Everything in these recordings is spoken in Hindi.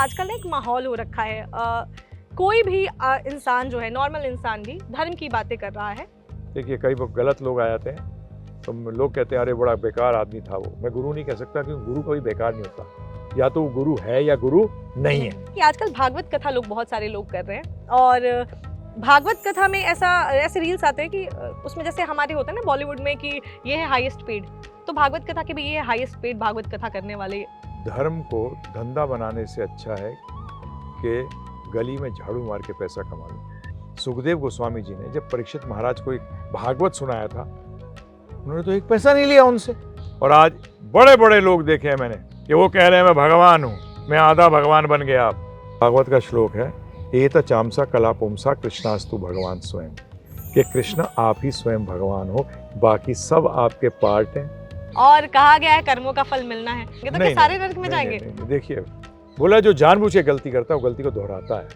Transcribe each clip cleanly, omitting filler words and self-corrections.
आजकल ना एक माहौल हो रखा है, कोई भी इंसान जो है, नॉर्मल इंसान भी धर्म की बातें कर रहा है। देखिए, कई गलत लोग आ जाते हैं तो लोग कहते हैं अरे बड़ा बेकार आदमी था वो। मैं गुरु नहीं कह सकता क्योंकि गुरु कभी बेकार नहीं होता, या तो वो गुरु है या गुरु नहीं है। कि आजकल भागवत कथा लोग बहुत सारे लोग कर रहे हैं और भागवत कथा में ऐसे रील्स आते हैं कि उसमें जैसे हमारे होते हैं ना बॉलीवुड में कि ये है हाईएस्ट पेड, तो भागवत कथा के भी ये है हाईएस्ट पेड भागवत कथा करने वाले। धर्म को धंधा बनाने से अच्छा है कि गली में झाड़ू मार के पैसा कमा लो। सुखदेव गोस्वामी जी ने जब परीक्षित महाराज को एक भागवत सुनाया था, उन्होंने तो एक पैसा नहीं लिया उनसे। और आज बड़े बड़े लोग देखे हैं मैंने कि वो कह रहे हैं मैं भगवान हूँ, मैं आधा भगवान बन गया। आप भागवत का श्लोक है, एत चामसा कला पुंसा कृष्णास्तु भगवान स्वयं, कि कृष्ण आप ही स्वयं भगवान हो, बाकी सब आपके पार्ट हैं। और कहा गया है कर्मों का फल मिलना है, ये तो क्या सारे नरक में जाएंगे? देखिए, बोला जो जानबूझ के गलती करता है वो गलती को दोहराता है,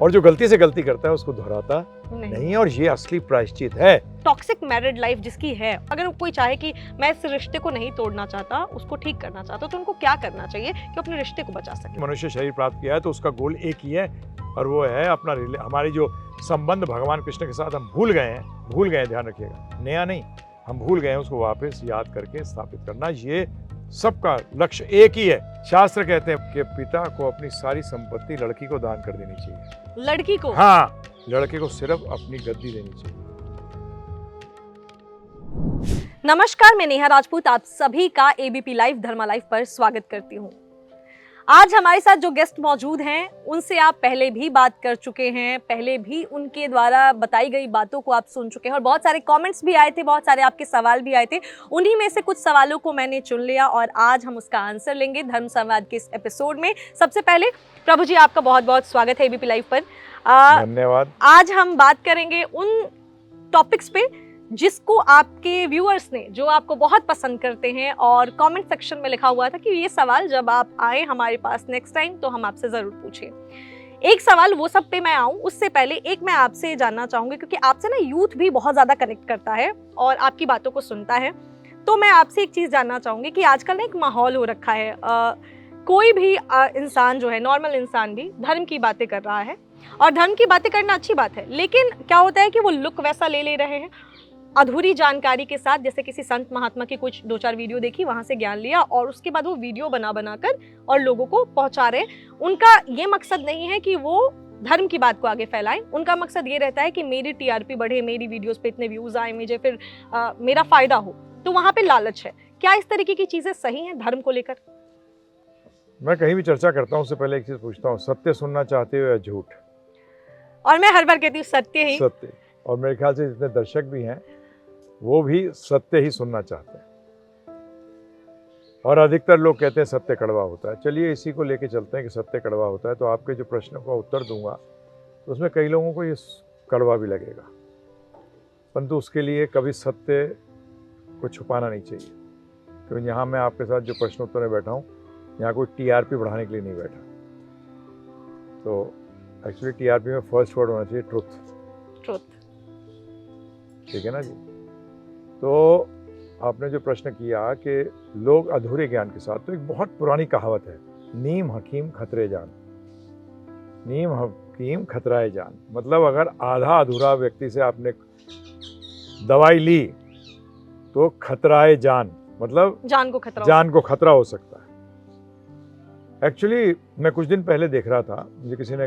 और जो गलती से गलती करता है उसको दोहराता नहीं। और ये असली प्रायश्चित है। टॉक्सिक मैरिड लाइफ जिसकी है, अगर कोई चाहे कि मैं इस रिश्ते को नहीं तोड़ना चाहता, उसको ठीक करना चाहता, तो उनको क्या करना चाहिए कि अपने रिश्ते को बचा सके? मनुष्य शरीर प्राप्त किया है तो उसका गोल एक ही है, और वो है अपना हमारी जो संबंध भगवान कृष्ण के साथ हम भूल गए हैं, ध्यान रखिएगा, नया नहीं, हम भूल गए हैं, उसको वापस याद करके स्थापित करना, ये सबका लक्ष्य एक ही है। शास्त्र कहते हैं कि पिता को अपनी सारी संपत्ति लड़की को दान कर देनी चाहिए। लड़की को? हाँ, लड़के को सिर्फ अपनी गद्दी देनी चाहिए। नमस्कार, मैं नेहा राजपूत आप सभी का एबीपी लाइव धर्मा लाइव पर स्वागत करती हूँ। आज हमारे साथ जो गेस्ट मौजूद हैं उनसे आप पहले भी बात कर चुके हैं, पहले भी उनके द्वारा बताई गई बातों को आप सुन चुके हैं और बहुत सारे कमेंट्स भी आए थे, बहुत सारे आपके सवाल भी आए थे। उन्हीं में से कुछ सवालों को मैंने चुन लिया और आज हम उसका आंसर लेंगे धर्म संवाद के इस एपिसोड में। सबसे पहले प्रभु जी, आपका बहुत बहुत स्वागत है एबीपी लाइव पर। धन्यवाद। आज हम बात करेंगे उन टॉपिक्स पे जिसको आपके व्यूअर्स ने, जो आपको बहुत पसंद करते हैं, और कमेंट सेक्शन में लिखा हुआ था कि ये सवाल जब आप आए हमारे पास नेक्स्ट टाइम तो हम आपसे जरूर पूछें। एक सवाल वो सब पे मैं आऊं उससे पहले एक मैं आपसे जानना चाहूंगी, क्योंकि आपसे ना यूथ भी बहुत ज्यादा कनेक्ट करता है और आपकी बातों को सुनता है, तो मैं आपसे एक चीज जानना चाहूंगी कि आजकल ना एक माहौल हो रखा है, कोई भी इंसान जो है, नॉर्मल इंसान भी धर्म की बातें कर रहा है, और धर्म की बातें करना अच्छी बात है, लेकिन क्या होता है कि वो लुक वैसा ले रहे हैं, अधूरी जानकारी के साथ, जैसे किसी संत महात्मा की कुछ 2-4 वीडियो देखी, वहां से ज्ञान लिया और उसके बाद वो वीडियो बना कर और लोगों को पहुंचा रहे। उनका ये मकसद नहीं है कि वो धर्म की बात को आगे फैलाएं, उनका मकसद ये रहता है कि मेरी टीआरपी बढ़े, मेरी वीडियोस पे इतने व्यूज आए, मुझे फिर मेरा फायदा हो, तो वहां पे लालच है। क्या इस तरीके की चीजें सही हैं धर्म को लेकर? मैं कहीं भी चर्चा करता हूँ उससे पहले एक चीज पूछता हूँ, सत्य सुनना चाहते हो या झूठ? और मैं हर बार कहती हूँ सत्य ही। सत्य। और मेरे ख्याल से जितने दर्शक भी हैं वो भी सत्य ही सुनना चाहते हैं, और अधिकतर लोग कहते हैं सत्य कड़वा होता है। चलिए इसी को लेके चलते हैं कि सत्य कड़वा होता है, तो आपके जो प्रश्न का उत्तर दूंगा तो उसमें कई लोगों को ये कड़वा भी लगेगा, परंतु उसके लिए कभी सत्य को छुपाना नहीं चाहिए। क्योंकि यहाँ मैं आपके साथ जो प्रश्न उत्तर में बैठा हूँ, यहाँ कोई टीआरपी बढ़ाने के लिए नहीं बैठा। तो एक्चुअली टीआरपी में फर्स्ट वर्ड होना चाहिए ट्रुथ। ठीक है ना जी? तो आपने जो प्रश्न किया कि लोग अधूरे ज्ञान के साथ, तो एक बहुत पुरानी कहावत है, नीम हकीम खतरे जान। नीम हकीम खतराए जान मतलब अगर आधा अधूरा व्यक्ति से आपने दवाई ली तो खतराए जान मतलब जान को खतरा हो सकता है। एक्चुअली मैं कुछ दिन पहले देख रहा था, मुझे किसी ने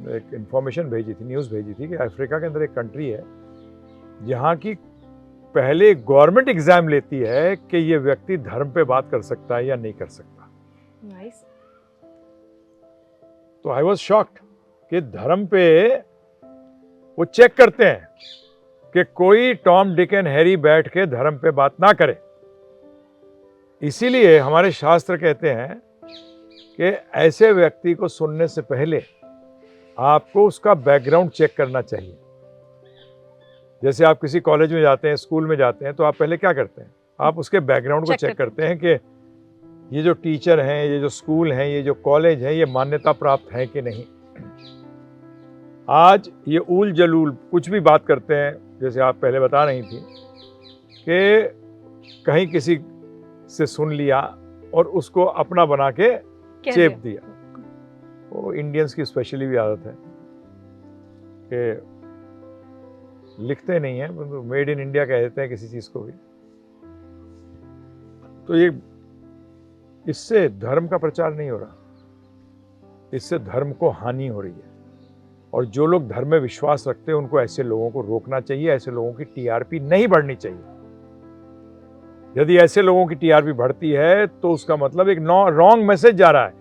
एक इंफॉर्मेशन भेजी थी, न्यूज़ भेजी थी कि अफ्रीका के अंदर एक कंट्री है जहाँ की पहले गवर्नमेंट एग्जाम लेती है कि ये व्यक्ति धर्म पे बात कर सकता है या नहीं कर सकता। नाइस। तो आई वाज शॉक्ड कि धर्म पे वो चेक करते हैं कि कोई टॉम डिक एंड हैरी बैठ के धर्म पे बात ना करे। इसीलिए हमारे शास्त्र कहते हैं कि ऐसे व्यक्ति को सुनने से पहले आपको उसका बैकग्राउंड चेक करना चाहिए। जैसे आप किसी कॉलेज में जाते हैं, स्कूल में जाते हैं, तो आप पहले क्या करते हैं? आप उसके बैकग्राउंड को चेक करते हैं कि ये जो टीचर हैं, ये जो स्कूल हैं, ये जो कॉलेज है, ये मान्यता प्राप्त है कि नहीं। आज ये ऊल जलूल कुछ भी बात करते हैं, जैसे आप पहले बता रही थी कि कहीं किसी से सुन लिया और उसको अपना बना के चेप दिया। वो इंडियंस की स्पेशली भी आदत है कि लिखते नहीं है, मेड इन इंडिया कह देते हैं किसी चीज को भी। तो ये इससे धर्म का प्रचार नहीं हो रहा, इससे धर्म को हानि हो रही है। और जो लोग धर्म में विश्वास रखते हैं उनको ऐसे लोगों को रोकना चाहिए, ऐसे लोगों की टीआरपी नहीं बढ़नी चाहिए। यदि ऐसे लोगों की टीआरपी बढ़ती है तो उसका मतलब एक रॉन्ग मैसेज जा रहा है।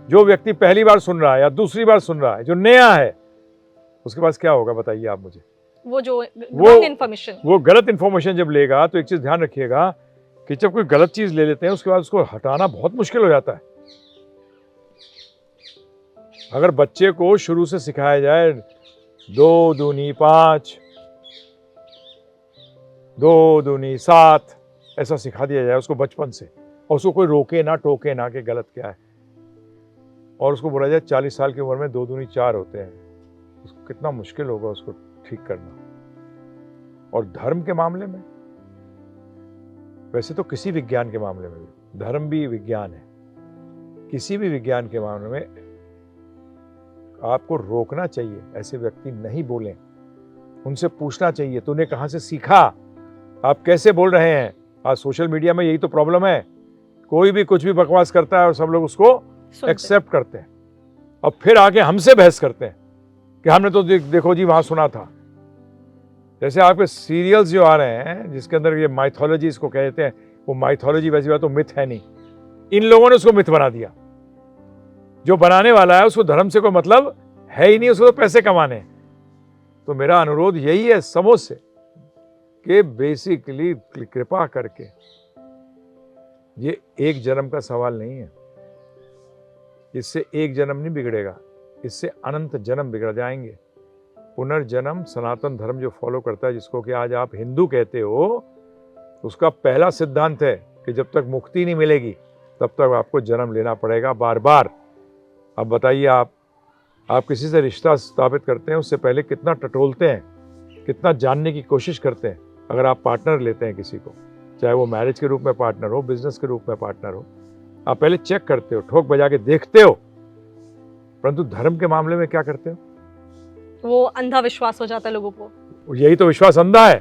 जो व्यक्ति पहली बार सुन रहा है या दूसरी बार सुन रहा है, जो नया है, उसके पास क्या होगा बताइए आप मुझे? वो जो रॉन्ग इन्फॉर्मेशन, वो गलत इंफॉर्मेशन जब लेगा तो एक चीज ध्यान रखिएगा कि जब कोई गलत चीज ले लेते हैं उसके बाद उसको हटाना बहुत मुश्किल हो जाता है। अगर बच्चे को शुरू से सिखाया जाए 2 दूनी 5, 2 दूनी 7, ऐसा सिखा दिया जाए उसको बचपन से, और उसको कोई रोके ना टोके ना कि गलत क्या है, और उसको बोला जाए 40 साल की उम्र में 2 दूनी 4 होते हैं, उसको कितना मुश्किल होगा उसको ठीक करना। और धर्म के मामले में, वैसे तो किसी विज्ञान के मामले में भी, धर्म भी विज्ञान है, किसी भी विज्ञान के मामले में आपको रोकना चाहिए। ऐसे व्यक्ति नहीं बोलें, उनसे पूछना चाहिए तूने कहां से सीखा, आप कैसे बोल रहे हैं। आज सोशल मीडिया में यही तो प्रॉब्लम है, कोई भी कुछ भी बकवास करता है और सब लोग उसको एक्सेप्ट करते हैं, और फिर आके हमसे बहस करते हैं कि हमने तो देखो जी वहां सुना था। जैसे आपके सीरियल्स जो आ रहे हैं जिसके अंदर ये माइथोलॉजी इसको कहते हैं, वो माइथोलॉजी वैसी बात तो मिथ है नहीं, इन लोगों ने उसको मिथ बना दिया। जो बनाने वाला है उसको धर्म से कोई मतलब है ही नहीं, उसको तो पैसे कमाने हैं। तो मेरा अनुरोध यही है समझ से कि बेसिकली कृपा करके, ये एक जन्म का सवाल नहीं है, इससे एक जन्म नहीं बिगड़ेगा, इससे अनंत जन्म बिगड़ जाएंगे। पुनर्जन्म सनातन धर्म जो फॉलो करता है, जिसको कि आज आप हिंदू कहते हो, उसका पहला सिद्धांत है कि जब तक मुक्ति नहीं मिलेगी तब तक आपको जन्म लेना पड़ेगा बार बार। अब बताइए, आप किसी से रिश्ता स्थापित करते हैं उससे पहले कितना टटोलते हैं, कितना जानने की कोशिश करते हैं। अगर आप पार्टनर लेते हैं किसी को, चाहे वो मैरिज के रूप में पार्टनर हो, बिजनेस के रूप में पार्टनर हो, आप पहले चेक करते हो, ठोक बजा के देखते हो। परंतु धर्म के मामले में क्या करते हो? वो अंधा विश्वास हो जाता है लोगों को। यही तो विश्वास अंधा है,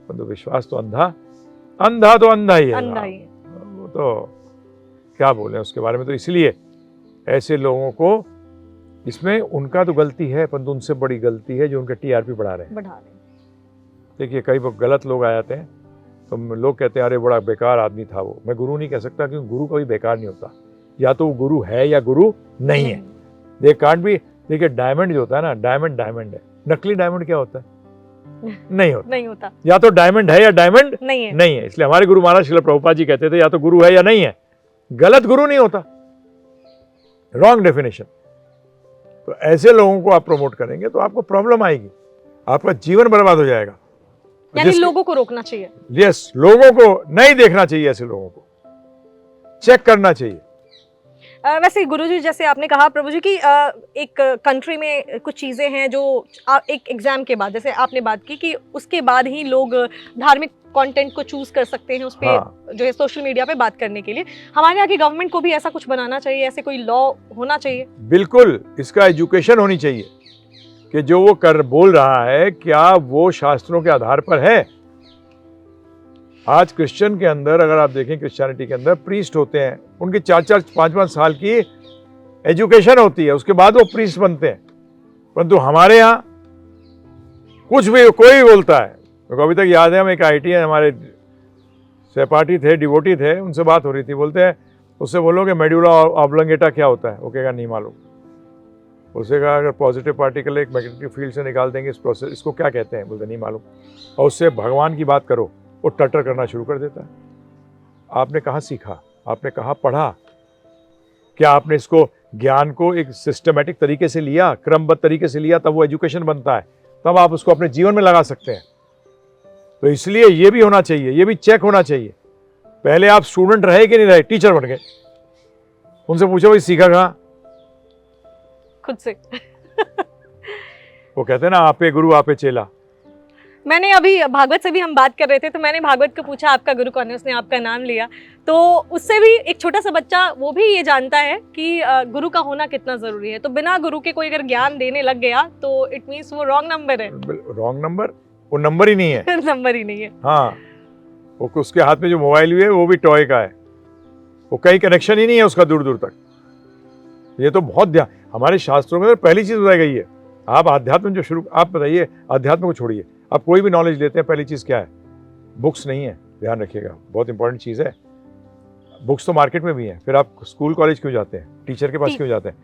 परंतु विश्वास तो अंधा तो अंधा ही है, अंधा ही है। वो तो क्या बोले उसके बारे में। तो इसलिए ऐसे लोगों को, इसमें उनका तो गलती है, परंतु उनसे बड़ी गलती है जो उनका टीआरपी बढ़ा रहे हैं। देखिए, कई गलत लोग आ जाते हैं तो लोग कहते हैं अरे बड़ा बेकार आदमी था वो। मैं गुरु नहीं कह सकता, क्योंकि गुरु कभी बेकार नहीं होता, या तो वो गुरु है या गुरु नहीं है। दे कांट भी। देखिए, डायमंड जो होता है ना, डायमंड है, नकली डायमंड क्या होता है? नहीं होता। या तो डायमंड है या डायमंड नहीं है। इसलिए हमारे गुरु महाराज श्रील प्रभुपाद जी कहते थे या तो गुरु है या नहीं है। गलत गुरु नहीं होता, रॉन्ग डेफिनेशन। तो ऐसे लोगों को आप प्रमोट करेंगे तो आपको प्रॉब्लम आएगी, आपका जीवन बर्बाद हो जाएगा। यानी लोगों को रोकना चाहिए। यस, लोगों को नहीं देखना चाहिए, ऐसे लोगों को चेक करना चाहिए। वैसे गुरुजी, जैसे आपने कहा प्रभु जी की एक कंट्री में कुछ चीज़ें हैं जो एक एग्जाम के बाद, जैसे आपने बात की कि उसके बाद ही लोग धार्मिक कंटेंट को चूज कर सकते हैं उस पे, हाँ। जो है सोशल मीडिया पे बात करने के लिए। हमारे यहाँ की गवर्नमेंट को भी ऐसा कुछ बनाना चाहिए, ऐसे कोई लॉ होना चाहिए। बिल्कुल, इसका एजुकेशन होनी चाहिए कि जो वो बोल रहा है क्या वो शास्त्रों के आधार पर है। आज क्रिश्चियन के अंदर अगर आप देखें, क्रिश्चियनिटी के अंदर प्रीस्ट होते हैं, उनकी 4-4, 5-5 साल की एजुकेशन होती है, उसके बाद वो प्रीस्ट बनते हैं। परंतु हमारे यहाँ कुछ भी कोई भी बोलता है। तो अभी तक याद है, हम एक IIT है, हमारे सहपाठी थे, डिवोटी थे, उनसे बात हो रही थी, बोलते हैं उससे बोलो कि मेडुला ऑब्लोंगेटा क्या होता है, वो कहेगा नहीं मालूम। उससे कहा अगर पॉजिटिव पार्टिकल एक मैग्नेटिक फील्ड से निकाल देंगे इस प्रोसेस, इसको क्या कहते हैं, बोलते नहीं मालूम। और उससे भगवान की बात करो, वो टटर करना शुरू कर देता है। आपने कहाँ सीखा, आपने कहाँ पढ़ा, क्या आपने इसको ज्ञान को एक सिस्टमेटिक तरीके से लिया, क्रमबद्ध तरीके से लिया, तब वो एजुकेशन बनता है, तब आप उसको अपने जीवन में लगा सकते हैं। तो इसलिए ये भी होना चाहिए, ये भी चेक होना चाहिए। पहले आप स्टूडेंट रहे कि नहीं रहे, टीचर बन गए, उनसे पूछो भाई सीखा कहाँ, खुद से। वो कहते हैं ना आपे गुरु आपे चेला। मैंने अभी भागवत से भी हम बात कर रहे थे, तो मैंने भागवत को पूछा आपका गुरु कौन है, उसने आपका नाम लिया। तो उससे भी एक छोटा सा बच्चा वो भी ये जानता है कि गुरु का होना कितना ज़रूरी है। तो बिना गुरु के कोई अगर ज्ञान देने लग गया तो इट मीन्स वो रॉन्ग नंबर है। रॉन्ग नंबर, वो नंबर ही नहीं है। नंबर ही नहीं है। हाँ, वो उसके हाथ में जो मोबाइल भी है वो भी टॉय का है, वो कहीं कनेक्शन ही नहीं है उसका दूर दूर तक। ये तो बहुत ध्यान, हमारे शास्त्रों में तो पहली चीज बताई गई है। आप अध्यात्म जो शुरू, आप बताइए, अध्यात्म को छोड़िए, आप कोई भी नॉलेज लेते हैं, पहली चीज क्या है? बुक्स नहीं है, ध्यान रखिएगा, बहुत इंपॉर्टेंट चीज है। बुक्स तो मार्केट में भी है, फिर आप स्कूल कॉलेज क्यों जाते हैं, टीचर के पास क्यों जाते हैं?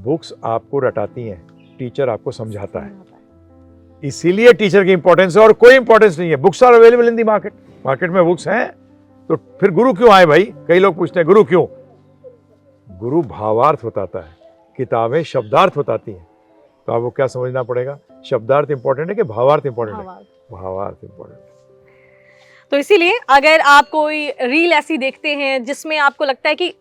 बुक्स आपको रटाती हैं, टीचर आपको समझाता है, इसीलिए टीचर की इंपॉर्टेंस है और कोई इंपॉर्टेंस नहीं है। Books are available in the market, market में बुक्स हैं, तो फिर गुरु क्यों आए भाई? कई लोग पूछते हैं गुरु क्यों? गुरु भावार्थ बताता है, किताबें शब्दार्थ बताती हैं। तो आपको क्या समझना पड़ेगा? शब्दार्थ इंपॉर्टेंट है कि भावार्थ इंपॉर्टेंट है? भावार्थ इंपॉर्टेंट है। तो इसीलिए अगर आप कोई रील ऐसी देखते हैं जिसमें आपको लगता है कि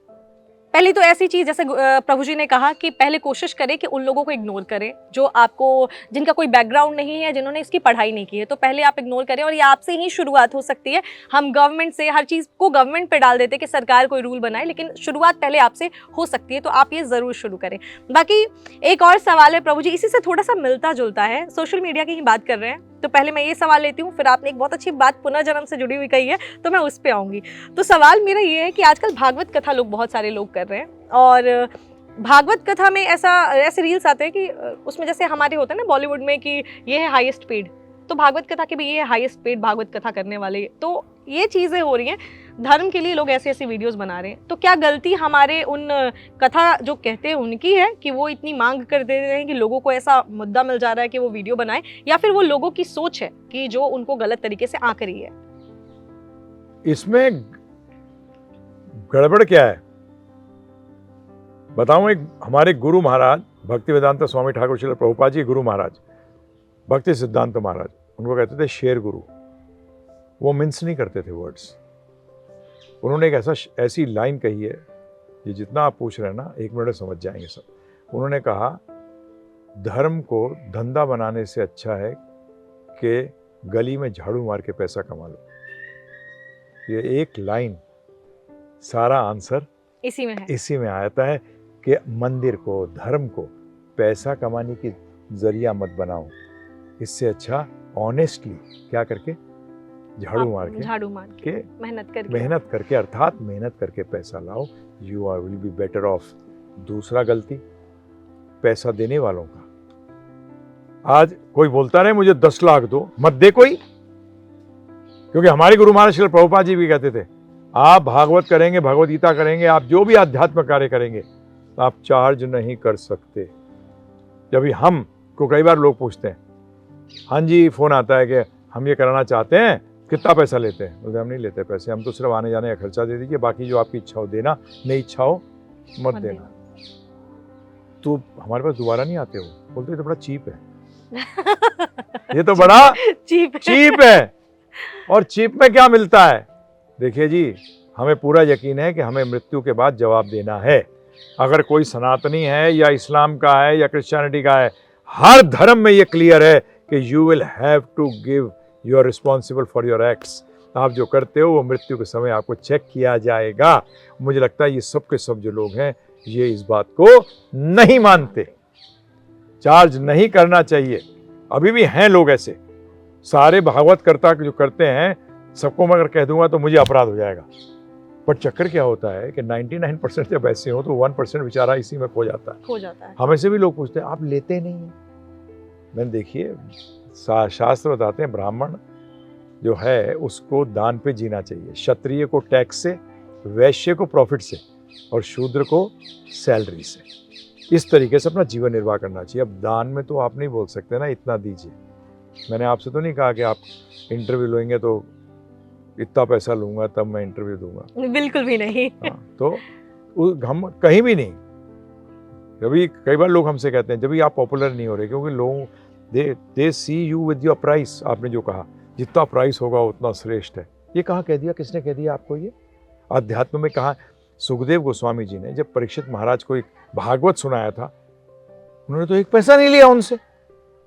पहली तो ऐसी चीज, जैसे प्रभु जी ने कहा कि पहले कोशिश करें कि उन लोगों को इग्नोर करें जो आपको, जिनका कोई बैकग्राउंड नहीं है, जिन्होंने इसकी पढ़ाई नहीं की है, तो पहले आप इग्नोर करें। और ये आपसे ही शुरुआत हो सकती है। हम गवर्नमेंट से हर चीज़ को गवर्नमेंट पे डाल देते कि सरकार कोई रूल बनाए, लेकिन शुरुआत पहले आपसे हो सकती है। तो आप ये ज़रूर शुरू करें। बाकी एक और सवाल है प्रभु जी, इसी से थोड़ा सा मिलता जुलता है, सोशल मीडिया की ही बात कर रहे हैं, तो पहले मैं ये सवाल लेती हूँ, फिर आपने एक बहुत अच्छी बात पुनर्जन्म से जुड़ी हुई कही है, तो मैं उस पर आऊँगी। तो सवाल मेरा ये है कि आजकल भागवत कथा लोग, बहुत सारे लोग कर रहे हैं, और भागवत कथा में ऐसे रील्स आते हैं कि उसमें जैसे हमारे होते हैं ना बॉलीवुड में कि ये है हाईएस्ट पेड, तो भागवत कथा के भी ये है हाईएस्ट पेड भागवत कथा करने वाले। तो ये चीज़ें हो रही हैं, धर्म के लिए लोग ऐसी ऐसी वीडियोस बना रहे हैं। तो क्या गलती हमारे उन कथा जो कहते हैं उनकी है कि वो इतनी मांग कर दे रहे हैं कि लोगों को ऐसा मुद्दा मिल जा रहा है कि वो वीडियो बनाए, या फिर वो लोगों की सोच है कि जो उनको गलत तरीके से आंक रही है? इसमें गड़बड़ क्या है बताऊं। एक हमारे गुरु महाराज भक्ति वेदांत स्वामी ठाकुर श्रील प्रभुपाद जी, गुरु महाराज भक्ति सिद्धांत महाराज, उनको कहते थे शेर गुरु। वो मिन्स नहीं करते थे वर्ड्स। उन्होंने एक ऐसी लाइन कही है, ये जितना आप पूछ रहे हैं ना, 1 मिनट में समझ जाएंगे सब। उन्होंने कहा, धर्म को धंधा बनाने से अच्छा है कि गली में झाड़ू मार के पैसा कमा लो। ये एक लाइन, सारा आंसर इसी में आता है कि मंदिर को, धर्म को पैसा कमाने की जरिया मत बनाओ। इससे अच्छा ऑनेस्टली क्या करके, झाड़ू मार के मेहनत करके अर्थात मेहनत करके पैसा लाओ। You are will be better off. दूसरा गलती पैसा देने वालों का। आज कोई बोलता रहे मुझे 10 लाख दो, मत दे कोई, क्योंकि हमारे गुरु महाराज श्री प्रभुपाद जी भी कहते थे, आप भागवत करेंगे, भगवत गीता करेंगे, आप जो भी आध्यात्म कार्य करेंगे, आप चार्ज नहीं कर सकते। जब हम को कई बार लोग पूछते हैं, हाँ जी फोन आता है कि हम ये कराना चाहते हैं, कितना पैसा लेते हैं? बोलते हम नहीं लेते पैसे, हम तो सिर्फ आने जाने का खर्चा दे दीजिए, बाकी जो आपकी इच्छा हो देना, नहीं इच्छा हो मत देना। तो हमारे पास दोबारा नहीं आते हो, बोलते ये तो बड़ा चीप है। ये तो बड़ा चीप है। और चीप में क्या मिलता है? देखिए जी, हमें पूरा यकीन है कि हमें मृत्यु के बाद जवाब देना है। अगर कोई सनातनी है या इस्लाम का है या क्रिश्चियनिटी का है, हर धर्म में ये क्लियर है कि you will have to give, you are responsible for your acts. आप जो करते हो वो मृत्यु के समय आपको चेक किया जाएगा। मुझे लगता है ये सब के सब जो लोग हैं ये इस बात को नहीं मानते। चार्ज नहीं करना चाहिए। अभी भी हैं लोग ऐसे, सारे भागवत कर्ता जो करते हैं सबको मैं अगर कह दूंगा तो मुझे अपराध हो जाएगा। पर चक्कर क्या होता है कि 99% जब ऐसे हो तो 1% बेचारा इसी में खो जाता है। हमें से भी लोग पूछते हैं आप लेते नहीं हैं। मैंने देखिए शास्त्र बताते हैं ब्राह्मण जो है उसको दान पे जीना चाहिए, क्षत्रिय को टैक्स से, वैश्य को प्रॉफिट से और शूद्र को सैलरी से। इस तरीके से अपना जीवन निर्वाह करना चाहिए। अब दान में तो आप नहीं बोल सकते ना इतना दीजिए। मैंने आपसे तो नहीं कहा कि आप इंटरव्यू लेंगे तो इतना पैसा लूंगा तब मैं इंटरव्यू दूंगा, बिल्कुल भी नहीं। तो हम कहीं भी नहीं। जब कई बार लोग हमसे कहते हैं जब आप पॉपुलर नहीं हो रहे, क्योंकि लोग दे सी यू विद योर प्राइस। आपने जो कहा जितना प्राइस होगा उतना श्रेष्ठ है, ये कहाँ कह दिया, किसने कह दिया आपको? ये अध्यात्म में कहा। सुखदेव गोस्वामी जी ने जब परीक्षित महाराज को एक भागवत सुनाया था, उन्होंने तो 1 पैसा नहीं लिया उनसे।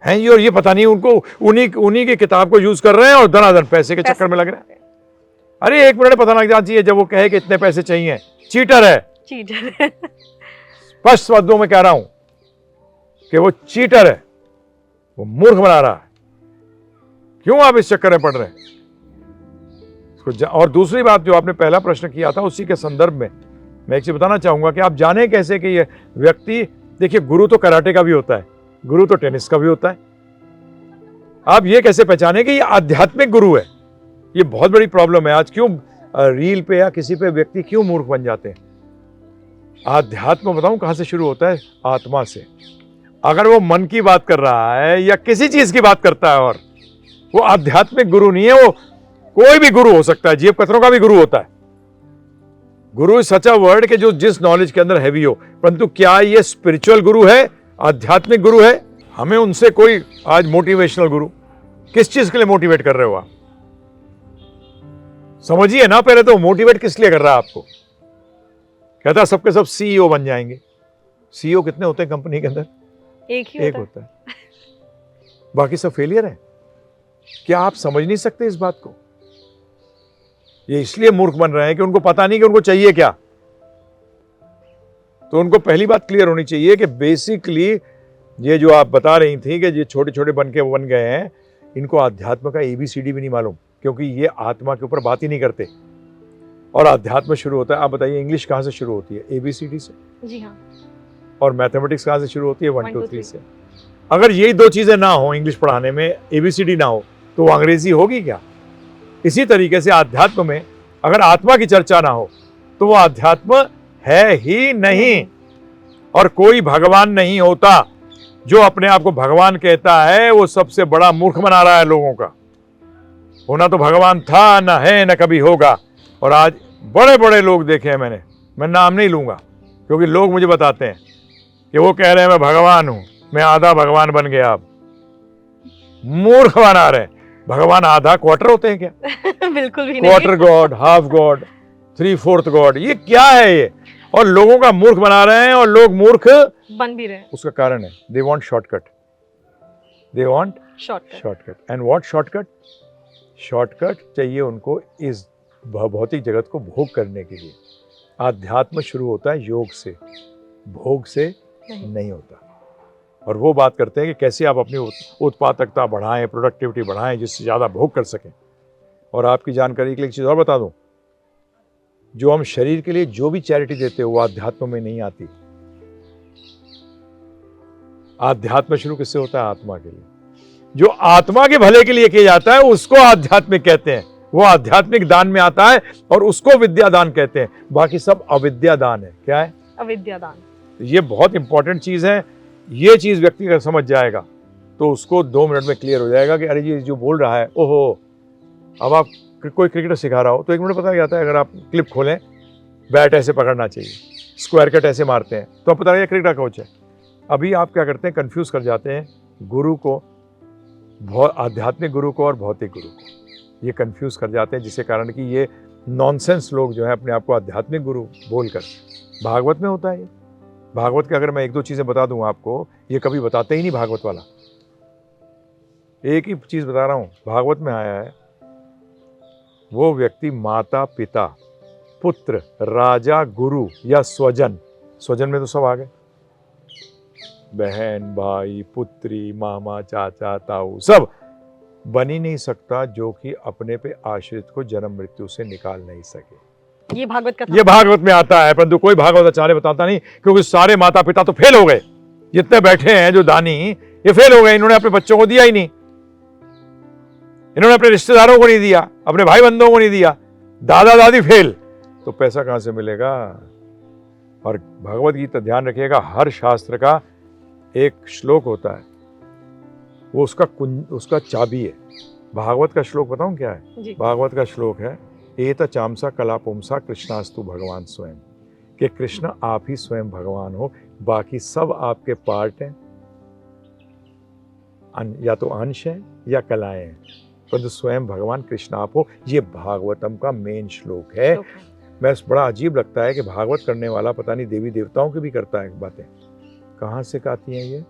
हैं ये, और ये पता नहीं उनको उन्हीं की किताब को यूज कर रहे हैं और धनाधन पैसे के चक्कर में लग रहे हैं। अरे एक मिनट पता लग जाती है जब वो कहे कि इतने पैसे चाहिए, चीटर है, चीटर है। स्पष्ट शब्दों में कह रहा हूं कि वो चीटर है, वो मूर्ख बना रहा है। क्यों आप इस चक्कर में पड़ रहे हैं? और दूसरी बात, जो आपने पहला प्रश्न किया था उसी के संदर्भ में मैं एक चीज बताना चाहूंगा कि आप जाने कैसे कि ये व्यक्ति, देखिए गुरु तो कराटे का भी होता है, गुरु तो टेनिस का भी होता है। आप ये कैसे पहचाने कि ये आध्यात्मिक गुरु है? ये बहुत बड़ी प्रॉब्लम है आज। क्यों रील पे या किसी पे व्यक्ति क्यों मूर्ख बन जाते हैं? आध्यात्म बताऊं कहां से शुरू होता है? आत्मा से। अगर वो मन की बात कर रहा है या किसी चीज की बात करता है, और वो आध्यात्मिक गुरु नहीं है। वो कोई भी गुरु हो सकता है, जेब कतरों का भी गुरु होता है। गुरु इज सच अ वर्ड के जो जिस नॉलेज के अंदर हैवी हो, परंतु क्या ये स्पिरिचुअल गुरु है, आध्यात्मिक गुरु है? हमें उनसे कोई आज मोटिवेशनल गुरु, किस चीज के लिए मोटिवेट कर रहे हो आप? समझिए ना पहले तो, मोटिवेट किस लिए कर रहा है आपको? कहता है सबके सब सीईओ बन जाएंगे। सीईओ कितने होते हैं कंपनी के अंदर? एक ही होता है। बाकी सब फेलियर है। क्या आप समझ नहीं सकते इस बात को? ये इसलिए मूर्ख बन रहे हैं कि उनको पता नहीं कि उनको चाहिए क्या। तो उनको पहली बात क्लियर होनी चाहिए कि बेसिकली ये जो आप बता रही थी कि ये छोटे छोटे बन गए हैं, इनको आध्यात्म का एबीसीडी भी नहीं मालूम, क्योंकि ये आत्मा के ऊपर बात ही नहीं करते। और आध्यात्म शुरू होता है, आप बताइए इंग्लिश कहाँ से शुरू होती है? एबीसीडी से। जी हाँ। और मैथमेटिक्स कहाँ से शुरू होती है? 1 2 3 से। अगर यही दो चीजें ना हो इंग्लिश पढ़ाने में, एबीसीडी ना हो, तो वो अंग्रेजी होगी क्या? इसी तरीके से आध्यात्म में अगर आत्मा की चर्चा ना हो तो वो आध्यात्म है ही नहीं। और कोई भगवान नहीं होता। जो अपने आप को भगवान कहता है वो सबसे बड़ा मूर्ख बना रहा है लोगों का। होना तो भगवान था, ना है, ना कभी होगा। और आज बड़े बड़े लोग देखे हैं मैंने, मैं नाम नहीं लूंगा क्योंकि लोग मुझे बताते हैं कि वो कह रहे हैं मैं भगवान हूं, मैं आधा भगवान बन गया। अब मूर्ख बना रहे हैं। भगवान आधा क्वार्टर होते हैं क्या? बिल्कुल भी नहीं। Quarter God, half God, 3/4 God, ये क्या है ये? और लोगों का मूर्ख बना रहे हैं, और लोग मूर्ख बन भी रहे हैं। उसका कारण है they want shortcut, they want shortcut. And what shortcut? Shortcut चाहिए उनको इस भौतिक जगत को भोग करने के लिए। आध्यात्म शुरू होता है योग से, भोग से नहीं होता। और वो बात करते हैं कि कैसे आप अपनी उत्पादकता बढ़ाएं, प्रोडक्टिविटी बढ़ाएं, जिससे ज़्यादा भोग कर सकें। और आपकी जानकारी के लिए एक चीज़ और बता दूं, जो हम शरीर के लिए जो भी चैरिटी देते हो वो आध्यात्म में नहीं आती। आध्यात्म शुरू किससे होता है? आत्मा के लिए। जो आत्मा के भले के लिए किया जाता है उसको आध्यात्मिक कहते हैं। वो आध्यात्मिक दान में आता है और उसको विद्या दान कहते हैं। बाकी सब अविद्या दान है। क्या है? अविद्या दान। ये बहुत इंपॉर्टेंट चीज है। ये चीज व्यक्ति अगर समझ जाएगा तो उसको 2 मिनट में क्लियर हो जाएगा कि अरे ये जो बोल रहा है, ओहो। अब आप कोई क्रिकेटर सिखा रहा हो तो 1 मिनट पता जाता है। अगर आप क्लिप खोलें, बैट ऐसे पकड़ना चाहिए, स्क्वायर कट ऐसे मारते हैं, तो आप पता लगे क्रिकेटर कोच है। अभी आप क्या करते हैं? कंफ्यूज कर जाते हैं गुरु को, आध्यात्मिक गुरु को और भौतिक गुरु को। ये कंफ्यूज कर जाते हैं, जिसके कारण कि ये नॉनसेंस लोग जो है अपने आप को आध्यात्मिक गुरु बोलकर, भागवत में होता है ये। भागवत के अगर मैं 1-2 चीजें बता दूं आपको, ये कभी बताते ही नहीं भागवत वाला। एक ही चीज बता रहा हूं, भागवत में आया है वो व्यक्ति माता पिता पुत्र राजा गुरु या स्वजन, स्वजन में तो सब आ गए, बहन भाई पुत्री मामा चाचा ताऊ, सब बन ही नहीं सकता जो कि अपने पे आश्रित को जन्म मृत्यु से निकाल नहीं सके। ये भागवत कथा, ये भागवत में आता है, परंतु कोई भागवत आचार्य बताता नहीं, क्योंकि सारे माता पिता तो फेल हो गए। जितने बैठे हैं जो दानी, ये फेल हो गए। इन्होंने अपने बच्चों को दिया ही नहीं, इन्होंने अपने रिश्तेदारों को नहीं दिया, अपने भाई बंधुओं को नहीं दिया, दादा दादी फेल, तो पैसा कहां से मिलेगा? और भगवत गीता ध्यान रखिएगा, हर शास्त्र का एक श्लोक होता है, वो उसका चाबी है। भागवत का श्लोक बताऊं क्या है? भागवत का श्लोक है, एत चामसा कला पुमसा कृष्णास्तु भगवान स्वयं, कि कृष्ण आप ही स्वयं भगवान हो, बाकी सब आपके पार्ट हैं, या तो अंश है या कलाएं हैं, परंतु स्वयं भगवान कृष्ण आप हो। ये भागवतम का मेन श्लोक है। मैं बड़ा अजीब लगता है कि भागवत करने वाला पता नहीं देवी देवताओं की भी करता है बातें। कहाँ से आती हैं ये?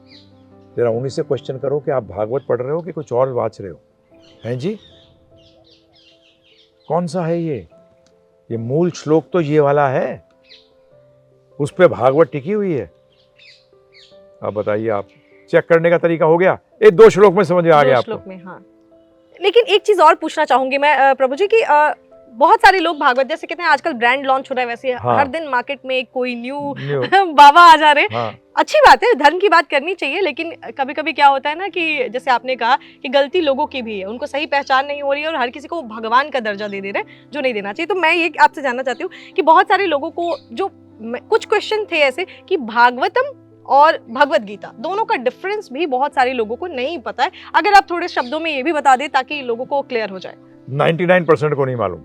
जरा उन्हीं से क्वेश्चन करो कि आप भागवत पढ़ रहे हो कि कुछ और वाच रहे हो, हैं जी? कौन सा है ये मूल श्लोक तो ये वाला है, उस पे भागवत टिकी हुई है। अब बताइए, आप चेक करने का तरीका हो गया, एक 2 श्लोक में समझ आ गया आपको। श्लोक में, हाँ। लेकिन एक चीज और पूछना चाहूंगी मैं प्रभु जी की, बहुत सारे लोग भागवत, जैसे कहते हैं आजकल ब्रांड लॉन्च हो रहा है, वैसे हाँ। हर दिन मार्केट में कोई न्यू बाबा आ जा रहे हैं। हाँ। अच्छी बात है, धर्म की बात करनी चाहिए, लेकिन कभी कभी क्या होता है ना कि जैसे आपने कहा कि गलती लोगों की भी है, उनको सही पहचान नहीं हो रही है और हर किसी को भगवान का दर्जा दे रहे हैं जो नहीं देना चाहिए। तो मैं ये आपसे जानना चाहती हूँ कि बहुत सारे लोगों को जो कुछ क्वेश्चन थे ऐसे कि भागवतम और भगवत गीता दोनों का डिफरेंस भी बहुत सारे लोगों को नहीं पता है। अगर आप थोड़े शब्दों में ये भी बता दें ताकि लोगों को क्लियर हो जाए। 99% को नहीं मालूम।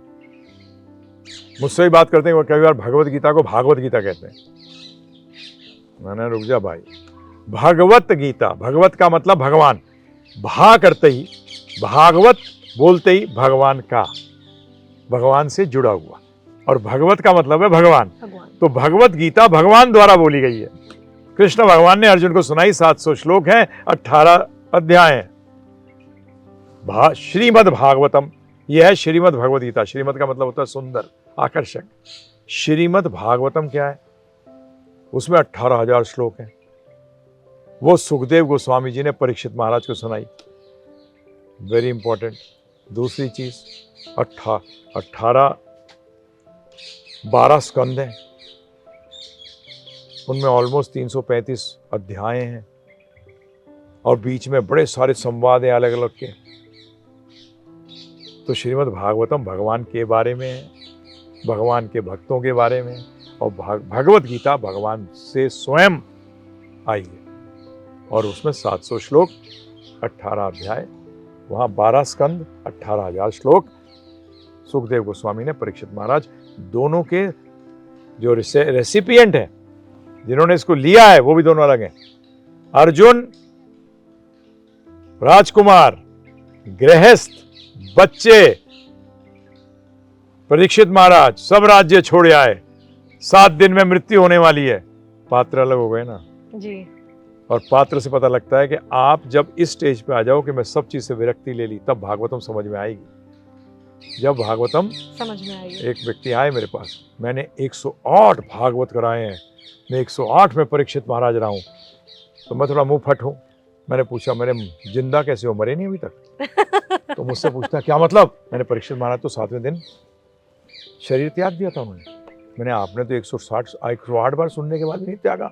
मुझसे भी बात करते हैं, वो कई बार भगवत गीता को भागवत गीता कहते हैं। मैंने रुक जा भाई, भगवत गीता, भगवत का मतलब भगवान, भा करते ही भागवत बोलते ही भगवान का, भगवान से जुड़ा हुआ, और भगवत का मतलब है भगवान। तो भगवत गीता भगवान द्वारा बोली गई है। कृष्ण भगवान ने अर्जुन को सुनाई, 700 श्लोक हैं, 18 अध्याय हैं। श्रीमद् भागवतम, यह है श्रीमद् भगवत गीता। श्रीमद् का मतलब होता है सुंदर, आकर्षक। श्रीमद् भागवतम क्या है? उसमें 18,000 श्लोक हैं। वो सुखदेव गोस्वामी जी ने परीक्षित महाराज को सुनाई। Very important. दूसरी चीज, 12 स्कंद हैं, उनमें ऑलमोस्ट 335 अध्याय हैं, और बीच में बड़े सारे संवाद हैं अलग अलग के। तो श्रीमद् भागवतम भगवान के बारे में है, भगवान के भक्तों के बारे में, और भगवत गीता भगवान से स्वयं आई है, और उसमें 700 श्लोक, 18 अध्याय, वहाँ 12 स्कंद, 18,000 श्लोक। सुखदेव गोस्वामी ने परीक्षित महाराज दोनों के जो रेसिपिएंट हैं, जिन्होंने इसको लिया है, वो भी दोनों अलग हैं। अर्जुन राजकुमार, गृहस्थ, बच्चे, परीक्षित महाराज सब राज्य छोड़ आए, 7 दिन में मृत्यु होने वाली है। पात्र अलग हो गए ना जी। और पात्र से पता लगता है कि आप जब इस स्टेज पे आ जाओ कि मैं सब चीज से विरक्ति ले ली, तब भागवतम समझ में आएगी। जब भागवतम समझ में आएगी। एक व्यक्ति आए मेरे पास, मैंने 108 भागवत कराए हैं, मैं 108 में परीक्षित महाराज रहा हूं, तो मैं थोड़ा मुंह फट हूं। मैंने पूछा, मेरे जिंदा कैसे हो, मरे नहीं अभी तक? तो मुझसे पूछता क्या मतलब? मैंने परीक्षित महाराज तो 7वें दिन शरीर त्याग दिया था उन्होंने। मैंने आपने तो 108 बार सुनने के बाद भी नहीं त्यागा।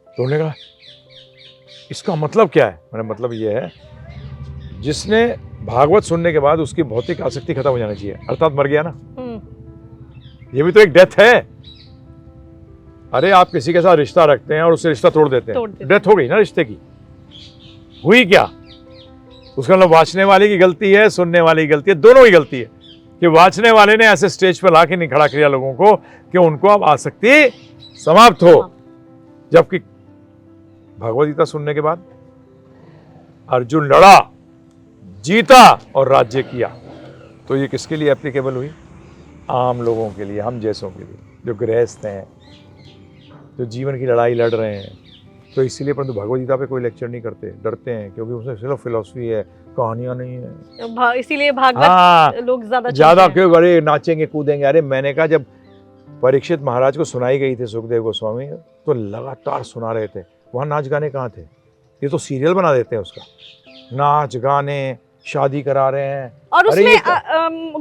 तो उन्होंने कहा इसका मतलब क्या है? मैंने मतलब ये है, जिसने भागवत सुनने के बाद उसकी भौतिक आसक्ति खत्म हो जानी चाहिए, अर्थात मर गया ना। ये भी तो एक डेथ है। अरे आप किसी के साथ रिश्ता रखते हैं और उससे रिश्ता तोड़ देते हैं, डेथ हो गई ना रिश्ते की। हुई क्या? उसका मतलब वाचने वाले की गलती है, सुनने वाले की गलती है, दोनों की गलती है। कि वाचने वाले ने ऐसे स्टेज पर लाके नहीं खड़ा किया लोगों को कि उनको अब आसक्ति समाप्त हो। जबकि भगवद गीता सुनने के बाद अर्जुन लड़ा, जीता और राज्य किया। तो ये किसके लिए एप्लीकेबल हुई? आम लोगों के लिए, हम जैसों के लिए, जो गृहस्थ हैं, जो जीवन की लड़ाई लड़ रहे हैं। तो इसीलिए परंतु भगवद गीता पे कोई लेक्चर नहीं करते, डरते हैं, क्योंकि उसमें सिर्फ फिलॉसफी है, कहानियां नहीं है। इसीलिए भागवत लोग ज्यादा क्यों, अरे नाचेंगे कूदेंगे। अरे मैंने कहा, जब परीक्षित महाराज को सुनाई गई थी सुखदेव गोस्वामी, तो लगातार सुना रहे थे। वहाँ नाच गाने कहाँ थे? ये तो सीरियल बना देते हैं उसका, नाच गाने, शादी करा रहे हैं। और उसमें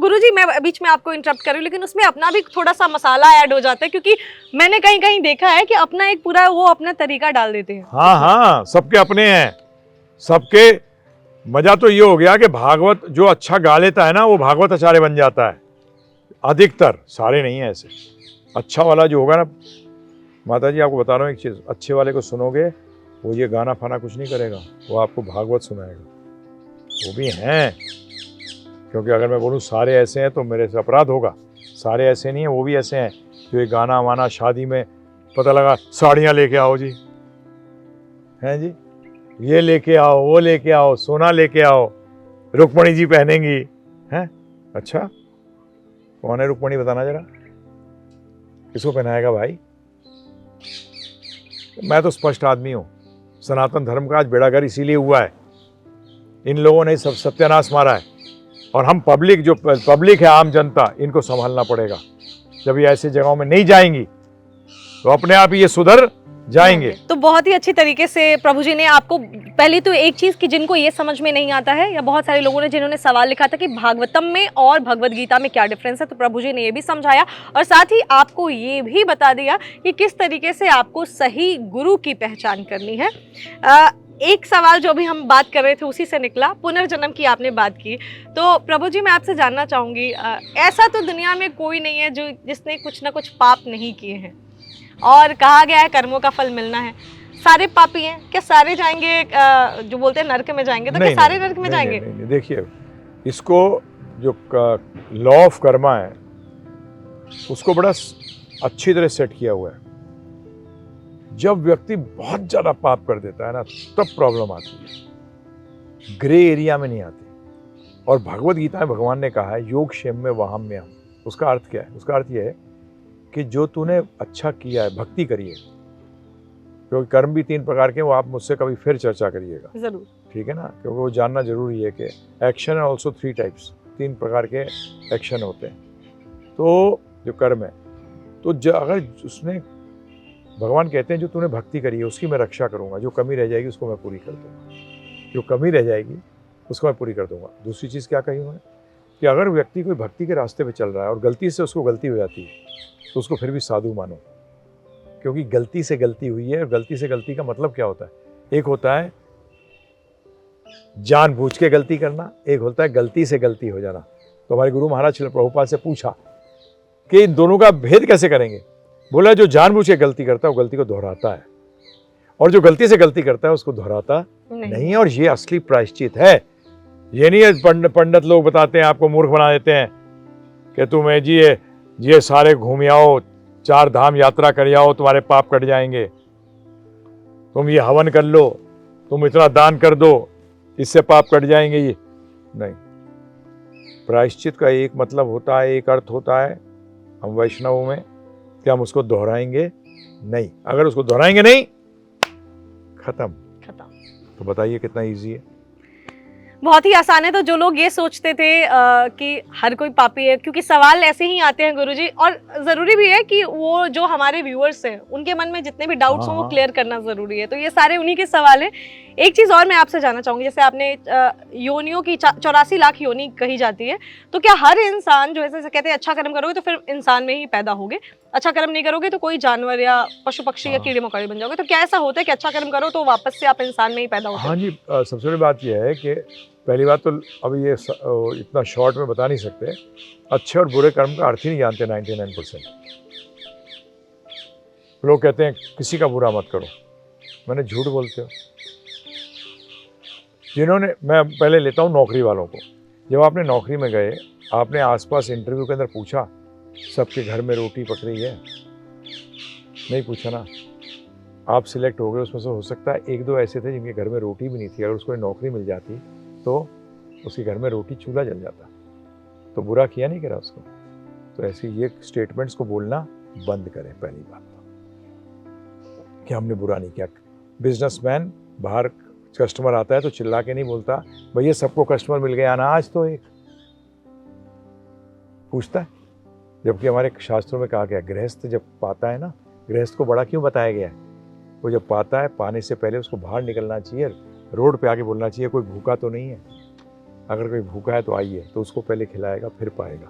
गुरुजी, मैं बीच में आपको इंटरप्ट कर रही हूँ, लेकिन उसमें अपना भी थोड़ा सा मसाला ऐड हो जाता है, क्योंकि मैंने कहीं कहीं देखा है कि अपना एक पूरा वो अपना तरीका डाल देते हैं। हाँ हाँ, सबके अपने हैं, सबके। मजा तो ये हो गया कि भागवत जो अच्छा गा लेता है ना, वो भागवत आचार्य बन जाता है। अधिकतर, सारे नहीं है ऐसे। अच्छा वाला जो होगा ना, माता जी आपको बता रहा हूँ एक चीज, अच्छे वाले को सुनोगे, वो ये गाना फाना कुछ नहीं करेगा, वो आपको भागवत सुनाएगा। वो भी हैं, क्योंकि अगर मैं बोलूँ सारे ऐसे हैं तो मेरे से अपराध होगा। सारे ऐसे नहीं हैं, वो भी ऐसे हैं जो ये गाना वाना शादी में पता लगा साड़ियाँ लेके आओ जी, हैं जी, ये लेके आओ, वो लेके आओ, सोना लेके आओ, रुक्मणी जी पहनेंगी, हैं? अच्छा, कौन है रुक्मणी, बताना जरा, किसको पहनाएगा भाई? मैं तो स्पष्ट आदमी हूँ, सनातन धर्म का आज बेड़ागर इसीलिए हुआ है, इन लोगों ने सब सत्यानाश मारा है। और हम पब्लिक, जो पब्लिक है, आम जनता, इनको संभालना पड़ेगा। जब ये ऐसी जगहों में नहीं जाएंगी तो अपने आप ही ये सुधर जाएंगे। तो बहुत ही अच्छी तरीके से प्रभु जी ने आपको, पहले तो एक चीज कि जिनको ये समझ में नहीं आता है, या बहुत सारे लोगों ने जिन्होंने सवाल लिखा था कि भागवतम में और भगवत गीता में क्या डिफरेंस है, तो प्रभु जी ने ये भी समझाया और साथ ही आपको ये भी बता दिया कि किस तरीके से आपको सही गुरु की पहचान करनी है। एक सवाल जो भी हम बात कर रहे थे उसी से निकला, पुनर्जन्म की आपने बात की। तो प्रभु जी, मैं आपसे जानना चाहूँगी, ऐसा तो दुनिया में कोई नहीं है जो जिसने कुछ ना कुछ पाप नहीं किए हैं, और कहा गया है कर्मों का फल मिलना है। सारे पापी हैं क्या? सारे जाएंगे, जो बोलते हैं नरक में जाएंगे, तो क्या सारे नरक में जाएंगे? नहीं, देखिए, इसको जो लॉ ऑफ कर्मा है उसको बड़ा अच्छी तरह सेट किया हुआ है। जब व्यक्ति बहुत ज्यादा पाप कर देता है ना, तब प्रॉब्लम आती है, ग्रे एरिया में नहीं आती। और भगवत गीता में भगवान ने कहा है योग क्षेम में वहाम्यहम। उसका अर्थ क्या है? उसका अर्थ यह है कि जो तूने अच्छा किया है, भक्ति करिए, क्योंकि कर्म भी 3 प्रकार के, वो आप मुझसे कभी फिर चर्चा करिएगा, जरूर, ठीक है ना? क्योंकि वो जानना जरूरी है कि एक्शन है ऑल्सो 3 टाइप्स, 3 प्रकार के एक्शन होते हैं। तो जो कर्म है, तो अगर उसने, भगवान कहते हैं जो तूने भक्ति करी है उसकी मैं रक्षा करूंगा, जो कमी रह जाएगी उसको मैं पूरी कर दूंगा, जो कमी रह जाएगी उसको मैं पूरी कर दूंगा। दूसरी चीज़ क्या कही उन्होंने कि अगर व्यक्ति कोई भक्ति के रास्ते पे चल रहा है और गलती से उसको गलती हो जाती है तो उसको फिर भी साधु मानो, क्योंकि गलती से गलती हुई है। और गलती से गलती का मतलब क्या होता है? एक होता है जानबूझ के गलती करना, एक होता है गलती से गलती हो जाना। तो हमारे गुरु महाराज श्रील प्रभुपाद से पूछा कि इन दोनों का भेद कैसे करेंगे? बोला जो जानबूझ के गलती करता है वो गलती को दोहराता है, और जो गलती से गलती करता है उसको दोहराता नहीं। और ये असली प्रायश्चित है। ये नहीं है पंडित लोग बताते हैं, आपको मूर्ख बना देते हैं कि तुम ये सारे घूम आओ, 4 धाम यात्रा कर आओ, तुम्हारे पाप कट जाएंगे, तुम ये हवन कर लो, तुम इतना दान कर दो, इससे पाप कट जाएंगे। ये नहीं, प्रायश्चित का एक मतलब होता है, एक अर्थ होता है हम वैष्णवों में कि हम उसको दोहराएंगे नहीं। अगर उसको दोहराएंगे नहीं, खत्म। तो बताइए कितना इजी है। बहुत ही आसान है। तो जो लोग ये सोचते थे कि हर कोई पापी है, क्योंकि सवाल ऐसे ही आते हैं गुरुजी, और ज़रूरी भी है कि वो जो हमारे व्यूअर्स हैं उनके मन में जितने भी डाउट्स हों वो क्लियर करना ज़रूरी है। तो ये सारे उन्हीं के सवाल हैं। एक चीज़ और मैं आपसे जानना चाहूँगी, जैसे आपने योनियों की 84 लाख योनि कही जाती है, तो क्या हर इंसान जो है, जैसे कहते हैं अच्छा कर्म करोगे तो फिर इंसान में ही पैदा होगे, अच्छा कर्म नहीं करोगे तो कोई जानवर या पशु पक्षी या कीड़े मकोड़े बन जाओगे? तो क्या ऐसा होता है कि अच्छा कर्म करो तो वापस से आप इंसान में ही पैदा होते? हाँ जी, सबसे बड़ी बात यह है कि पहली बात तो अभी ये इतना शॉर्ट में बता नहीं सकते, अच्छे और बुरे कर्म का अर्थ ही नहीं जानते 99%। लोग कहते हैं किसी का बुरा मत करो, मैंने झूठ बोलते हो। जिन्होंने, मैं पहले लेता हूँ नौकरी वालों को, जब आपने नौकरी में गए, आपने आसपास इंटरव्यू के अंदर पूछा सबके घर में रोटी पक रही है? नहीं पूछा ना। आप सिलेक्ट हो गए, उसमें से हो सकता है 1-2 ऐसे थे जिनके घर में रोटी भी नहीं थी। अगर उसको नौकरी मिल जाती तो उसके घर में रोटी चूल्हा जल जाता, तो बुरा किया नहीं करा उसको। तो ऐसे ये स्टेटमेंट्स को बोलना बंद करें। पहली बात तो कि हमने बुरा नहीं किया। बिजनेसमैन बाहर कस्टमर आता है तो चिल्ला के नहीं बोलता भैया सबको कस्टमर मिल गया ना आज, तो एक पूछता है। जबकि हमारे शास्त्रों में कहा गया गृहस्थ जब पाता है ना, गृहस्थ को बड़ा क्यों बताया गया है? वो जब पाता है, पाने से पहले उसको बाहर निकलना चाहिए, रोड पे आके बोलना चाहिए कोई भूखा तो नहीं है। अगर कोई भूखा है तो आइए, तो उसको पहले खिलाएगा फिर पाएगा।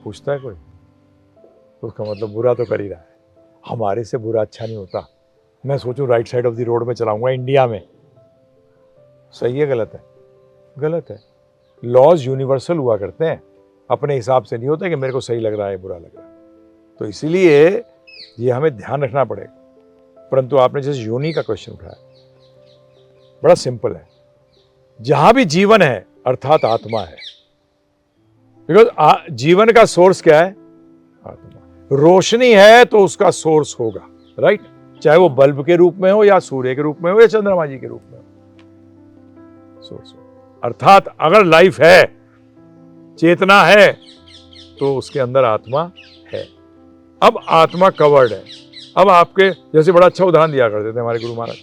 पूछता है कोई, तो उसका मतलब बुरा तो कर ही रहा है। हमारे से बुरा अच्छा नहीं होता। मैं सोचूं right side of the road में चलाऊंगा इंडिया में, सही है गलत है? गलत है। लॉज यूनिवर्सल हुआ करते हैं, अपने हिसाब से नहीं होता कि मेरे को सही लग रहा है बुरा लग रहा है। तो इसीलिए ये हमें ध्यान रखना पड़ेगा। परंतु आपने जैसे योनि का क्वेश्चन उठाया, बड़ा सिंपल है। जहां भी जीवन है अर्थात आत्मा है। बिकॉज जीवन का सोर्स क्या है? आत्मा। रोशनी है तो उसका सोर्स होगा, राइट? चाहे वो बल्ब के रूप में हो या सूर्य के रूप में हो या चंद्रमा जी के रूप में हो, सोर्स हो। अर्थात अगर लाइफ है, चेतना है, तो उसके अंदर आत्मा है। अब आत्मा कवर्ड है। अब आपके जैसे बड़ा अच्छा उदाहरण दिया करते थे हमारे गुरु महाराज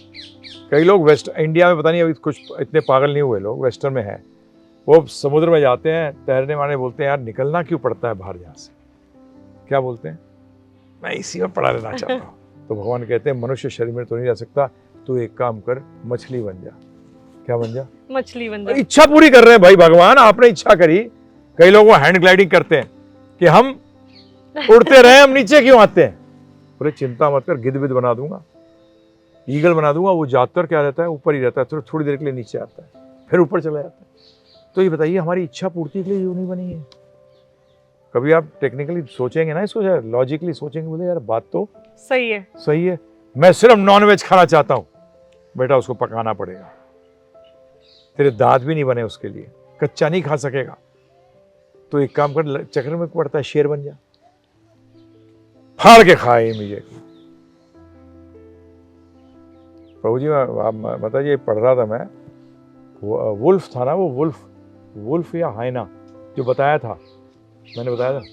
कई लोग वेस्ट इंडिया में पता नहीं अभी कुछ इतने पागल नहीं हुए लोग, वेस्टर्न में है, वो समुद्र में जाते हैं तैरने वाले, बोलते हैं यार निकलना क्यों पड़ता है बाहर यहाँ से, क्या बोलते हैं, मैं इसी में पड़ा रहना चाहता हूँ। तो भगवान कहते हैं मनुष्य शरीर में तो नहीं रह सकता, तू एक काम कर, मछली बन जा। क्या बन जा? मछली बन जा। इच्छा पूरी कर रहे हैं भाई भगवान, आपने इच्छा करी। कई लोग वो हैंड ग्लाइडिंग करते हैं कि हम उड़ते रहे, हम नीचे क्यों आते हैं। बोले चिंता मत कर, गिद्ध विद्ध बना दूंगा, ईगल बना दूंगा। वो ज्यादातर क्या रहता है, ऊपर ही रहता है, थोड़ी देर के लिए नीचे आता है, फिर ऊपर चला जाता है। तो ये बताइए हमारी इच्छा पूर्ति के लिए क्यों नहीं बनी है? कभी आप टेक्निकली सोचेंगे ना, इसको लॉजिकली सोचेंगे, बोले यार बात तो सही है, सही है, मैं सिर्फ नॉनवेज खाना चाहता हूँ, बेटा उसको पकाना पड़ेगा, तेरे दांत भी नहीं बने उसके लिए, कच्चा नहीं खा सकेगा। तो एक काम कर, चक्कर में पड़ता है, शेर बन जा, फाड़ के खाए इमीडिएटली। प्रभु जी मतलब ये पढ़ रहा था मैं, वुल्फ था ना, वो वुल्फ या हाइना जो बताया था, मैंने बताया था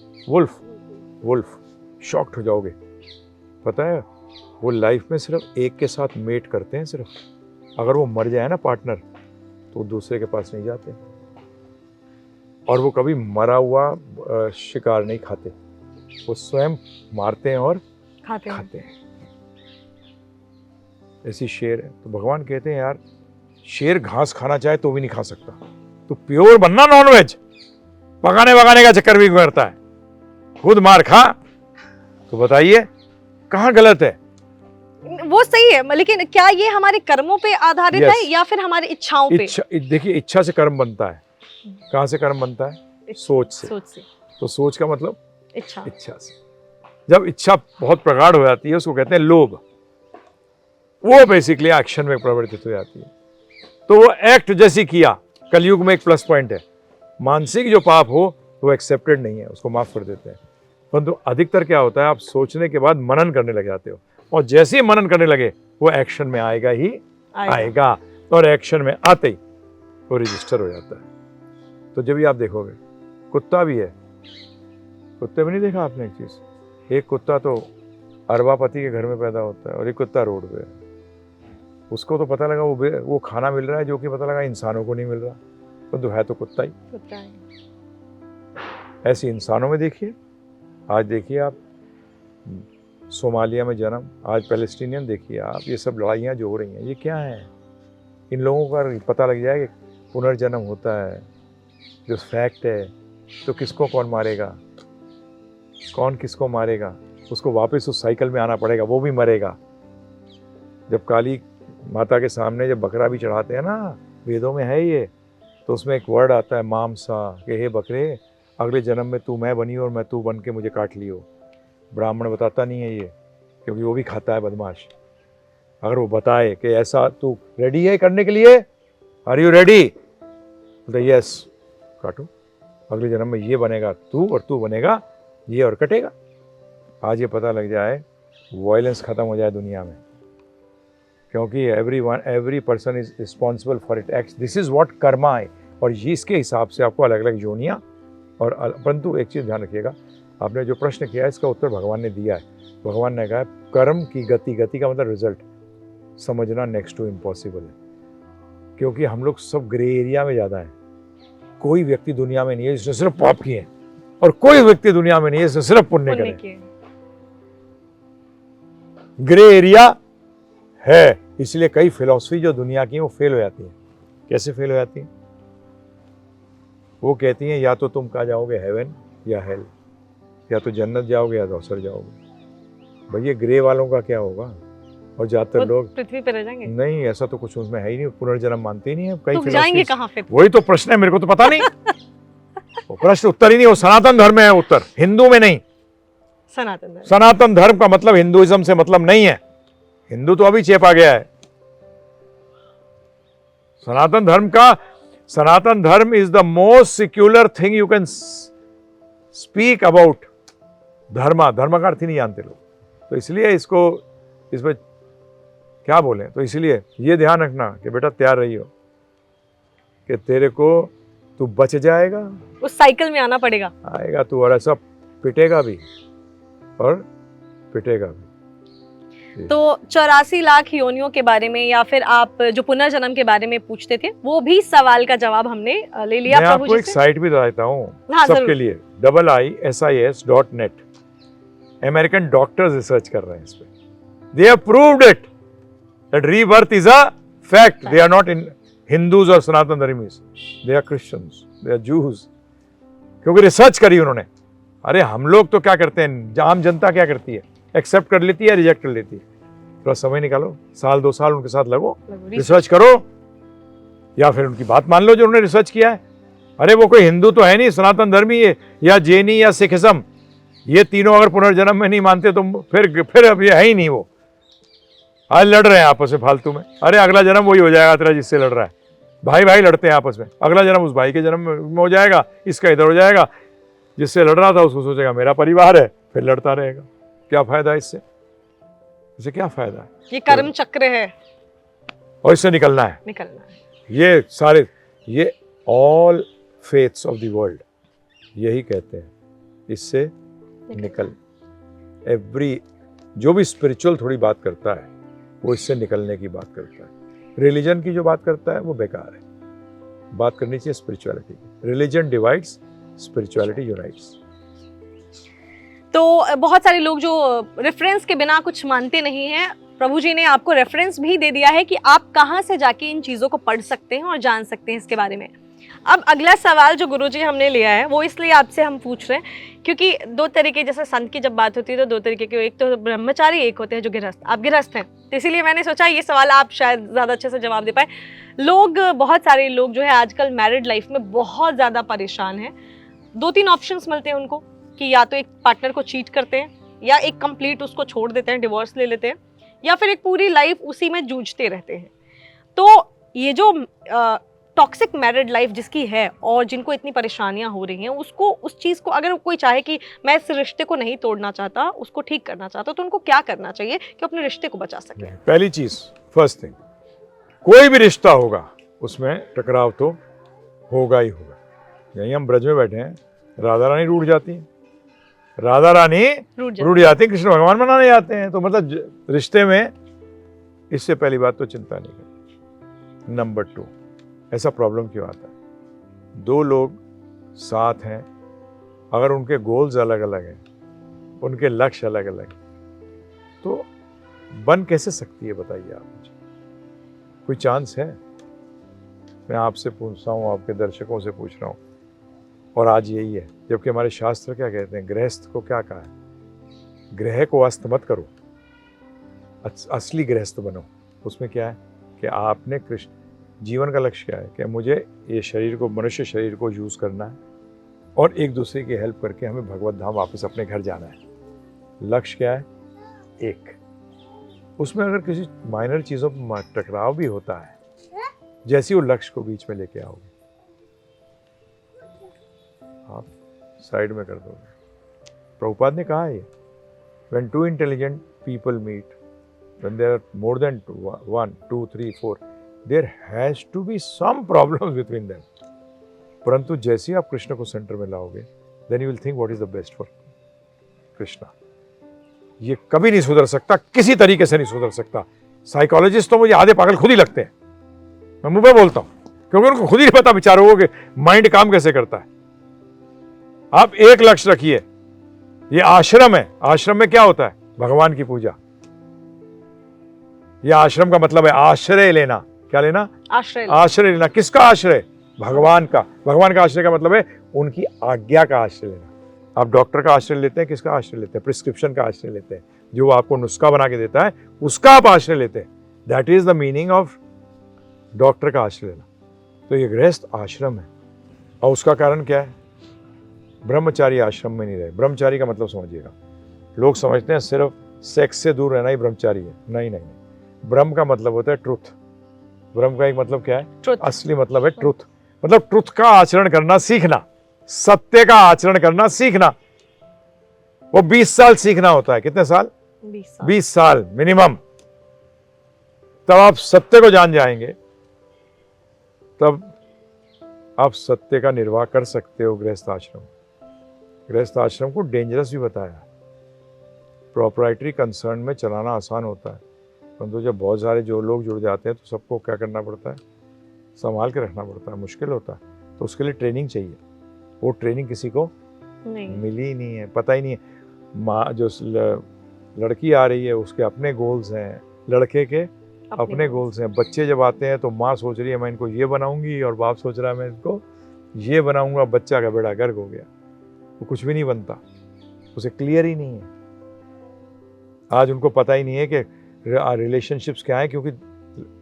वुल्फ, शॉक्ड हो जाओगे। पता है वो लाइफ में सिर्फ एक के साथ मेट करते हैं सिर्फ, अगर वो मर जाए ना पार्टनर तो दूसरे के पास नहीं जाते, और वो कभी मरा हुआ शिकार नहीं खाते, वो स्वयं मारते हैं और खाते हैं। ऐसी शेर है। तो भगवान कहते हैं यार शेर घास खाना चाहे तो भी नहीं खा सकता, तो प्योर बनना नॉनवेज, पकाने वकाने का चक्कर भी करता है, खुद मार खा। तो बताइए कहाँ गलत है? वो सही है, लेकिन क्या ये हमारे कर्मों पे आधारित है या फिर हमारी इच्छाओं पे? देखिए इच्छा से कर्म बनता है। कहाँ से कर्म बनता है? सोच से। तो सोच का मतलब इच्छा से। जब इच्छा बहुत प्रगाढ़ हो जाती है उसको कहते हैं लोभ, वो बेसिकली एक्शन में प्रवर्तित हो जाती है। तो वो एक्ट जैसी किया। कलयुग में एक प्लस पॉइंट है, मानसिक जो पाप हो वो एक्सेप्टेड नहीं है, उसको माफ कर देते हैं। परंतु अधिकतर क्या होता है, आप सोचने के बाद मनन करने लग जाते हो, और जैसे ही मनन करने लगे वो एक्शन में आएगा ही आएगा। और एक्शन में आते ही वो रजिस्टर हो जाता है। तो जब भी आप देखोगे, कुत्ता भी है, कुत्ते में नहीं देखा आपने एक चीज, एक कुत्ता तो अरबापति के घर में पैदा होता है और एक कुत्ता रोड पे है। उसको तो पता लगा वो खाना मिल रहा है, जो कि पता लगा इंसानों को नहीं मिल रहा, परंतु है तो कुत्ता ही। ऐसे इंसानों में देखिए, आज देखिए आप सोमालिया में जन्म, आज पैलेस्टीनियन देखिए आप, ये सब लड़ाइयाँ जो हो रही हैं ये क्या है? इन लोगों का पता लग जाए कि पुनर्जन्म होता है, जो फैक्ट है, तो किसको कौन मारेगा, कौन किसको मारेगा, उसको वापस उस साइकिल में आना पड़ेगा, वो भी मरेगा। जब काली माता के सामने जब बकरा भी चढ़ाते हैं ना, वेदों में है ये, तो उसमें एक वर्ड आता है मामसा, कि हे बकरे अगले जन्म में तू मैं बनी और मैं तू बन के मुझे काट लियो। ब्राह्मण बताता नहीं है ये, क्योंकि वो भी खाता है बदमाश। अगर वो बताए कि ऐसा तू रेडी है करने के लिए, आर यू रेडी, तो यस, काटो, अगले जन्म में ये बनेगा तू और तू बनेगा ये और कटेगा। आज ये पता लग जाए, वायलेंस खत्म हो जाए दुनिया में, क्योंकि every person is responsible for it act. This is what Karma है, और इसके हिसाब से आपको अलग अलग योनियाँ। और परंतु एक चीज़ ध्यान रखिएगा, आपने जो प्रश्न किया है इसका उत्तर भगवान ने दिया है। भगवान ने कहा कर्म की गति का मतलब रिजल्ट समझना नेक्स्ट टू इम्पॉसिबल है, क्योंकि हम लोग सब ग्रे एरिया में ज़्यादा है। कोई व्यक्ति दुनिया में नहीं है जिसने सिर्फ पाप किए, और कोई व्यक्ति दुनिया में नहीं है जिसने सिर्फ पुण्य करे। ग्रे एरिया है, इसलिए कई फिलॉसफी जो दुनिया की वो फेल हो जाती है। कैसे फेल हो जाती है? वो कहती हैं या तो तुम कहाँ जाओगे, हेवन या हेल, या तो जन्नत जाओगे या दोसर जाओगे। भैया ग्रे वालों का क्या होगा? और ज्यादातर लोग पृथ्वी पे रह जाएंगे। नहीं, ऐसा तो कुछ उसमें है ही नहीं, पुनर्जन्म मानते ही नहीं है। तो जाएंगे कहाँ फिर? वही तो प्रश्न है, मेरे को तो पता नहीं। वो प्रश्न उत्तर ही नहीं, वो सनातन धर्म में है उत्तर, हिंदू में नहीं। सनातन धर्म का मतलब हिंदुइज्म से मतलब नहीं है। हिंदू तो अभी चेपा गया है। सनातन धर्म is the most secular thing you can speak about. धर्म का अर्थ ही नहीं जानते लोग, तो इसलिए इसमें क्या बोले, तो इसलिए ये ध्यान रखना कि बेटा तैयार रहियो कि तेरे को तू बच जाएगा, उस साइकिल में आना पड़ेगा, आएगा तू, और ऐसा पिटेगा भी और पिटेगा भी। तो 84 लाख योनियों के बारे में या फिर आप जो पुनर्जन्म के बारे में पूछते थे, वो भी सवाल का जवाब हमने ले लिया मैं प्रभु आपको जी एक से। साइट भी बताता हूँ हाँ, सबके जरूर। लिए, IISIS.net। अमेरिकन डॉक्टर्स रिसर्च कर रहे हैं इस पे। They have proved it that rebirth is a fact. They are not in Hindus और सनातन धर्मीज, they are Christians, they are Jews, क्योंकि रिसर्च करी उन्होंने। अरे हम लोग तो क्या करते हैं, आम जनता क्या करती है, एक्सेप्ट कर लेती है, रिजेक्ट कर लेती है। थोड़ा समय निकालो, साल 2 साल उनके साथ लगो, रिसर्च करो, या फिर उनकी बात मान लो जो उन्होंने रिसर्च किया है। अरे वो कोई हिंदू तो है नहीं, सनातन धर्मी है या जैनी या सिखिज्म, ये तीनों अगर पुनर्जन्म में नहीं मानते तो फिर अब ये है ही नहीं। वो आज लड़ रहे हैं आपस में फालतू में। अरे अगला जन्म वही हो जाएगा तेरा जिससे लड़ रहा है। भाई भाई लड़ते हैं आपस में, अगला जन्म उस भाई के जन्म में हो जाएगा, इसका इधर हो जाएगा। जिससे लड़ रहा था उसको सोचेगा मेरा परिवार है, फिर लड़ता रहेगा। क्या फायदा है इससे? इससे क्या फायदा है? ये कर्म चक्र है, और इससे निकलना है। ये सारे, ये all faiths of the world यही कहते हैं, इससे निकल। एवरी जो भी स्पिरिचुअल थोड़ी बात करता है वो इससे निकलने की बात करता है। रिलीजन की जो बात करता है वो बेकार है। बात करनी चाहिए स्पिरिचुअलिटी की। Religion divides, spirituality unites. तो बहुत सारे लोग जो रेफरेंस के बिना कुछ मानते नहीं हैं, प्रभु जी ने आपको रेफरेंस भी दे दिया है कि आप कहाँ से जाके इन चीज़ों को पढ़ सकते हैं और जान सकते हैं इसके बारे में। अब अगला सवाल जो गुरुजी हमने लिया है वो इसलिए आपसे हम पूछ रहे हैं क्योंकि 2 तरीके, जैसे संत की जब बात होती है तो 2 तरीके के, एक तो ब्रह्मचारी, एक होते हैं जो गृहस्थ। आप गृहस्थ हैं, तो इसीलिए मैंने सोचा ये सवाल आप शायद ज़्यादा अच्छे से जवाब दे पाए। बहुत सारे लोग जो है आजकल मैरिड लाइफ में बहुत ज़्यादा परेशान हैं। 2-3 ऑप्शंस मिलते हैं उनको कि या तो एक पार्टनर को चीट करते हैं, या एक कंप्लीट उसको छोड़ देते हैं, डिवोर्स ले लेते हैं, या फिर एक पूरी लाइफ उसी में जूझते रहते हैं। तो ये जो टॉक्सिक मैरिड लाइफ जिसकी है और जिनको इतनी परेशानियां हो रही हैं, उसको, उस चीज़ को अगर कोई चाहे कि मैं इस रिश्ते को नहीं तोड़ना चाहता, उसको ठीक करना चाहता, तो उनको क्या करना चाहिए कि अपने रिश्ते को बचा सके? पहली चीज, फर्स्ट थिंग, कोई भी रिश्ता होगा उसमें टकराव तो होगा ही होगा। यहीं हम ब्रज में बैठे हैं, राधा रानी रूठ जाती हैं, राधा रानी रूठ जाती हैं, कृष्ण भगवान मनाने जाते हैं। तो मतलब रिश्ते में इससे पहली बात तो चिंता नहीं करनी। नंबर 2, ऐसा प्रॉब्लम क्यों आता है? 2 लोग साथ हैं, अगर उनके गोल्स अलग अलग हैं, उनके लक्ष्य अलग अलग हैं, तो बन कैसे सकती है बताइए आप मुझे? कोई चांस है? मैं आपसे पूछता हूँ, आपके दर्शकों से पूछ रहा हूँ, और आज यही है। जबकि हमारे शास्त्र क्या कहते हैं, गृहस्थ को क्या कहा है? ग्रह को अस्त मत करो, असली गृहस्थ बनो। उसमें क्या है कि आपने कृष्ण, जीवन का लक्ष्य क्या है कि मुझे ये शरीर को, मनुष्य शरीर को यूज करना है और एक दूसरे की हेल्प करके हमें भगवत धाम वापस अपने घर जाना है। लक्ष्य क्या है? एक। उसमें अगर किसी माइनर चीजों पर टकराव भी होता है, जैसे वो लक्ष्य को बीच में लेके आओगे, आप साइड में कर दोगे। प्रभुपाद ने कहा है, when two intelligent people meet, when there are more than 1, 2, 3, 4, there has to be some problems between them. परंतु जैसे आप कृष्ण को सेंटर में लाओगे, then you will think what is the best for Krishna. ये कभी नहीं सुधर सकता, किसी तरीके से नहीं सुधर सकता। साइकोलॉजिस्ट तो मुझे आधे पागल खुद ही लगते हैं, मैं मुंह पे बोलता हूं, क्योंकि उनको खुद ही नहीं पता बेचारों को कि माइंड काम कैसे करता है। आप एक लक्ष्य रखिए, ये आश्रम है, आश्रम में क्या होता है? भगवान की पूजा। ये आश्रम का मतलब है आश्रय लेना। क्या लेना? आश्रय लेना। किसका आश्रय? भगवान का। भगवान का आश्रय का मतलब है उनकी आज्ञा का आश्रय लेना। आप डॉक्टर का आश्रय लेते हैं, किसका आश्रय लेते हैं? प्रिस्क्रिप्शन का आश्रय लेते हैं, जो वो आपको नुस्खा बना के देता है, उसका आप आश्रय लेते हैं। That is the meaning of doctor का आश्रय लेना। तो ये गृहस्थ आश्रम है, और उसका कारण क्या है? ब्रह्मचारी आश्रम में नहीं रहे। ब्रह्मचारी का मतलब समझिएगा, लोग समझते हैं सिर्फ सेक्स से दूर रहना ही ब्रह्मचारी है। नहीं नहीं नहीं, ब्रह्म का मतलब होता है ट्रुथ। ब्रह्म का एक मतलब क्या है? ट्रुथ। असली मतलब है ट्रुथ, मतलब ट्रुथ का आचरण करना सीखना, सत्य का आचरण करना सीखना। वो 20 साल सीखना होता है। कितने साल? 20 साल मिनिमम। तब आप सत्य को जान जाएंगे, तब आप सत्य का निर्वाह कर सकते हो। गृहस्थ आश्रम, गृहस्थ आश्रम को डेंजरस भी बताया। प्रोप्राइटरी कंसर्न में चलाना आसान होता है, परंतु जब बहुत सारे जो लोग जुड़ जाते हैं तो सबको क्या करना पड़ता है, संभाल के रखना पड़ता है, मुश्किल होता है। तो उसके लिए ट्रेनिंग चाहिए, वो ट्रेनिंग किसी को नहीं मिली ही नहीं है, पता ही नहीं है। माँ जो लड़की आ रही है उसके अपने गोल्स हैं, लड़के के अपने गोल्स हैं। बच्चे जब आते हैं तो माँ सोच रही है मैं इनको ये बनाऊंगी और बाप सोच रहा है मैं इनको ये बनाऊंगा, बच्चा का बेड़ा गर्क हो गया, वो कुछ भी नहीं बनता, उसे क्लियर ही नहीं है। आज उनको पता ही नहीं है कि रिलेशनशिप्स क्या है, क्योंकि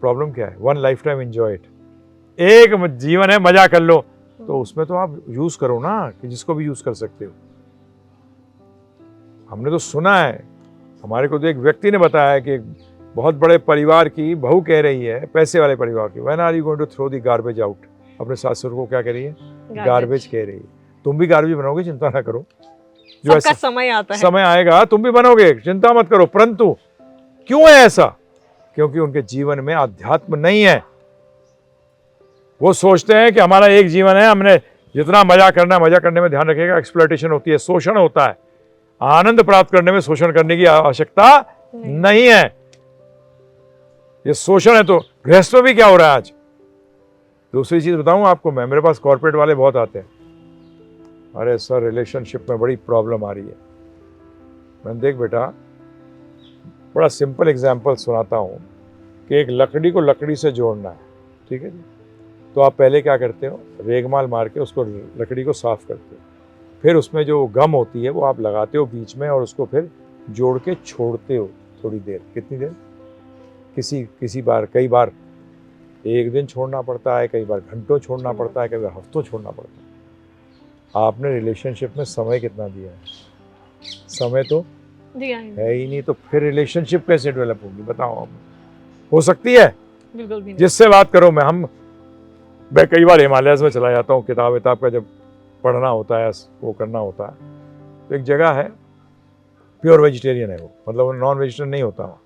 प्रॉब्लम क्या है, one life time enjoy it, एक जीवन है मजा कर लो, तो उसमें तो आप यूज करो ना, कि जिसको भी यूज कर सकते हो। हमने तो सुना है, हमारे को तो एक व्यक्ति ने बताया कि बहुत बड़े परिवार की बहू कह रही है, पैसे वाले परिवार की, when are you going to throw the garbage out, अपने सासुर को क्या कह रही है, गार्बेज कह रही है। तुम भी गार्बेज बनोगे, चिंता ना करो, जो सबका समय आता है, समय आएगा तुम भी बनोगे, चिंता मत करो। परंतु क्यों है ऐसा? क्योंकि उनके जीवन में अध्यात्म नहीं है। वो सोचते हैं कि हमारा एक जीवन है, हमने जितना मजा करना है मजा करने में ध्यान रखेगा। एक्सप्लॉयटेशन होती है, शोषण होता है, आनंद प्राप्त करने में शोषण करने की आवश्यकता नहीं है। ये शोषण है। तो गृहस्थ में भी क्या हो रहा है आज? दूसरी चीज बताऊं आपको मैं, मेरे पास कॉर्पोरेट वाले बहुत आते हैं, अरे सर रिलेशनशिप में बड़ी प्रॉब्लम आ रही है। मैंने देख बेटा, बड़ा सिंपल एग्जांपल सुनाता हूँ कि एक लकड़ी को लकड़ी से जोड़ना है, ठीक है जी। तो आप पहले क्या करते हो, रेगमाल मार के उसको लकड़ी को साफ करते हो, फिर उसमें जो गम होती है वो आप लगाते हो बीच में और उसको फिर जोड़ के छोड़ते हो थोड़ी देर। कितनी देर? किसी बार, कई बार एक दिन छोड़ना पड़ता है, कई बार घंटों छोड़ना पड़ता है, कई बार हफ्तों छोड़ना पड़ता है। आपने रिलेशनशिप में समय कितना दिया है? समय तो दिया है ही नहीं, तो फिर रिलेशनशिप कैसे डेवलप होगी बताओ? आप हो सकती है? बिल्कुल भी नहीं। जिससे बात करो, मैं कई बार हिमालयाज में चला जाता हूँ, किताब का जब पढ़ना होता है, वो करना होता है, तो एक जगह है प्योर वेजिटेरियन है वो, मतलब वो नॉन वेजिटेरियन नहीं होता वहाँ।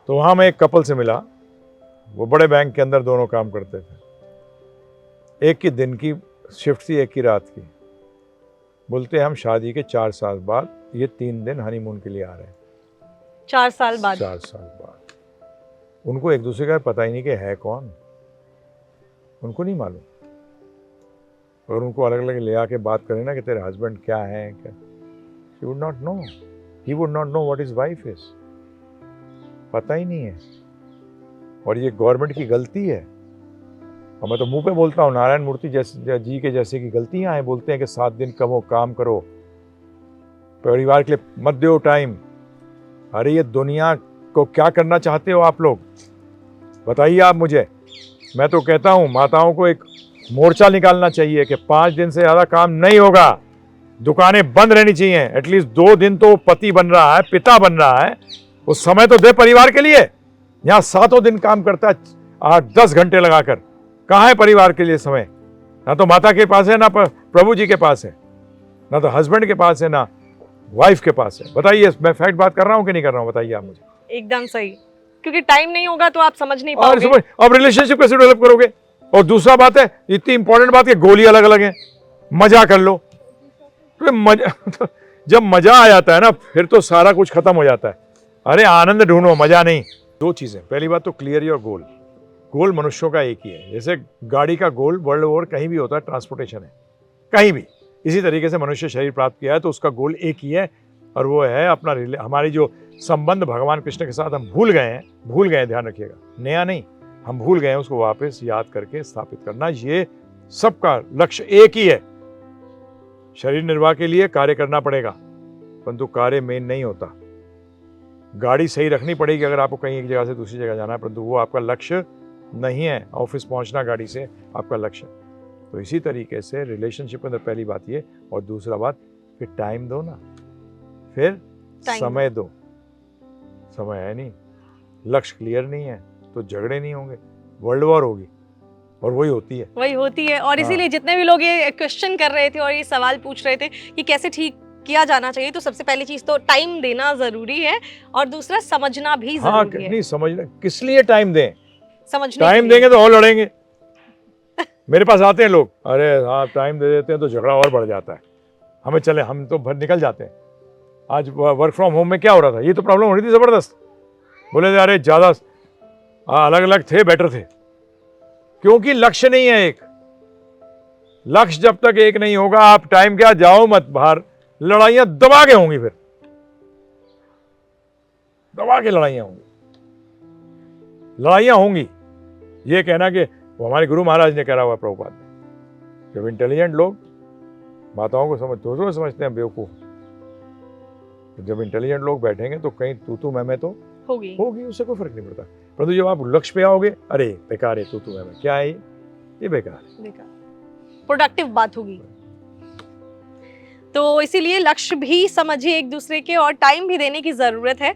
तो वहाँ मैं एक कपल से मिला, वो बड़े बैंक के अंदर दोनों काम करते थे। एक की दिन की शिफ्ट थी, एक की रात की। बोलते हम शादी के 4 साल बाद ये 3 दिन हनीमून के लिए आ रहे हैं। 4 साल बाद? 4 साल बाद। उनको एक दूसरे का पता ही नहीं कि है कौन, उनको नहीं मालूम। और उनको अलग अलग ले आके बात करें ना कि तेरे हस्बैंड क्या है, क्या, he would not know, he would not know what his wife is, पता ही नहीं है। और ये गवर्नमेंट की गलती है। और मैं तो मुंह पे बोलता हूँ, नारायण मूर्ति जैसे जी के जैसे की गलतियां हैं। बोलते हैं कि 7 दिन काम करो, परिवार के लिए मत दो टाइम। अरे ये दुनिया को क्या करना चाहते हो आप लोग, बताइए आप मुझे। मैं तो कहता हूँ माताओं को एक मोर्चा निकालना चाहिए कि 5 दिन से ज्यादा काम नहीं होगा, दुकानें बंद रहनी चाहिए। एटलीस्ट 2 दिन तो पति बन रहा है, पिता बन रहा है, उस समय तो दे परिवार के लिए। यहाँ 7 दिन काम करता है 8-10 घंटे लगाकर, कहाँ है परिवार के लिए समय? ना तो माता के पास है, ना प्रभु जी के पास है, ना तो हस्बैंड के पास है, ना वाइफ के पास है। बताइए, मैं फैक्ट बात कर रहा हूँ कि नहीं कर रहा हूँ, बताइए आप मुझे। एकदम सही, क्योंकि टाइम नहीं होगा तो आप समझ नहीं पाओगे। अब रिलेशनशिप कैसे डेवलप करोगे? और दूसरा बात है, इतनी इंपॉर्टेंट बात है, गोली अलग अलग है, मजा कर लो। तो जब मजा आ जाता है ना, फिर तो सारा कुछ खत्म हो जाता है। अरे आनंद ढूंढो, मजा नहीं। 2 चीजें, पहली बात तो क्लियर योर गोल। गोल मनुष्यों का एक ही है। जैसे गाड़ी का गोल वर्ल्ड ओवर कहीं भी होता है, ट्रांसपोर्टेशन है, कहीं भी। इसी तरीके से मनुष्य शरीर प्राप्त किया है तो उसका गोल एक ही है, और वो है अपना हमारी जो संबंध भगवान कृष्ण के साथ हम भूल गए, ध्यान रखिएगा, नया नहीं, हम भूल गए, उसको वापस याद करके स्थापित करना। ये सबका लक्ष्य एक ही है। शरीर निर्वाह के लिए कार्य करना पड़ेगा, परंतु कार्य मेन नहीं होता। गाड़ी सही रखनी पड़ेगी अगर आपको कहीं एक जगह से दूसरी जगह जाना है, परंतु वो आपका लक्ष्य नहीं है। ऑफिस पहुंचना गाड़ी से आपका लक्ष्य। तो इसी तरीके से रिलेशनशिप में पहली बात ये, और दूसरा बात फिर टाइम दो ना, फिर समय दो। समय है नहीं, लक्ष्य क्लियर नहीं है तो झगड़े नहीं होंगे, वर्ल्ड वॉर होगी, और वही होती है। और इसीलिए जितने भी लोग ये क्वेश्चन कर रहे थे और ये सवाल पूछ रहे थे कि कैसे ठीक किया जाना चाहिए, तो सबसे पहली चीज तो टाइम देना जरूरी है, और दूसरा समझना भी जरूरी है। नहीं समझना, किस लिए टाइम दें? समझने टाइम देंगे तो और लड़ेंगे। मेरे पास आते हैं लोग, अरे हाँ टाइम दे देते हैं तो झगड़ा और बढ़ जाता है, हमें चले, हम तो निकल जाते हैं। आज वर्क फ्रॉम होम में क्या हो रहा था, ये तो प्रॉब्लम हो रही थी जबरदस्त। बोले थे अरे ज्यादा अलग अलग थे बेटर थे, क्योंकि लक्ष्य नहीं है एक। लक्ष्य जब तक एक नहीं होगा, आप टाइम क्या जाओ मत बाहर, लड़ाइयां दबा के होंगी, फिर दबा के लड़ाइयां होंगी। ये कहना कि वो हमारे गुरु महाराज ने कहा हुआ प्रभुपाद ने, जब इंटेलिजेंट लोग बातों को दूसरों समझते हैं बेवकूफ, तो जब इंटेलिजेंट लोग बैठेंगे तो कहीं तू मैं तो होगी, उससे कोई फर्क नहीं पड़ता। परंतु जब आप लक्ष्य पे आओगे, अरे बेकार है तू मैं क्या है ये बेकार है, प्रोडक्टिव बात होगी। तो इसीलिए लक्ष्य भी समझिए एक दूसरे के, और टाइम भी देने की जरूरत है।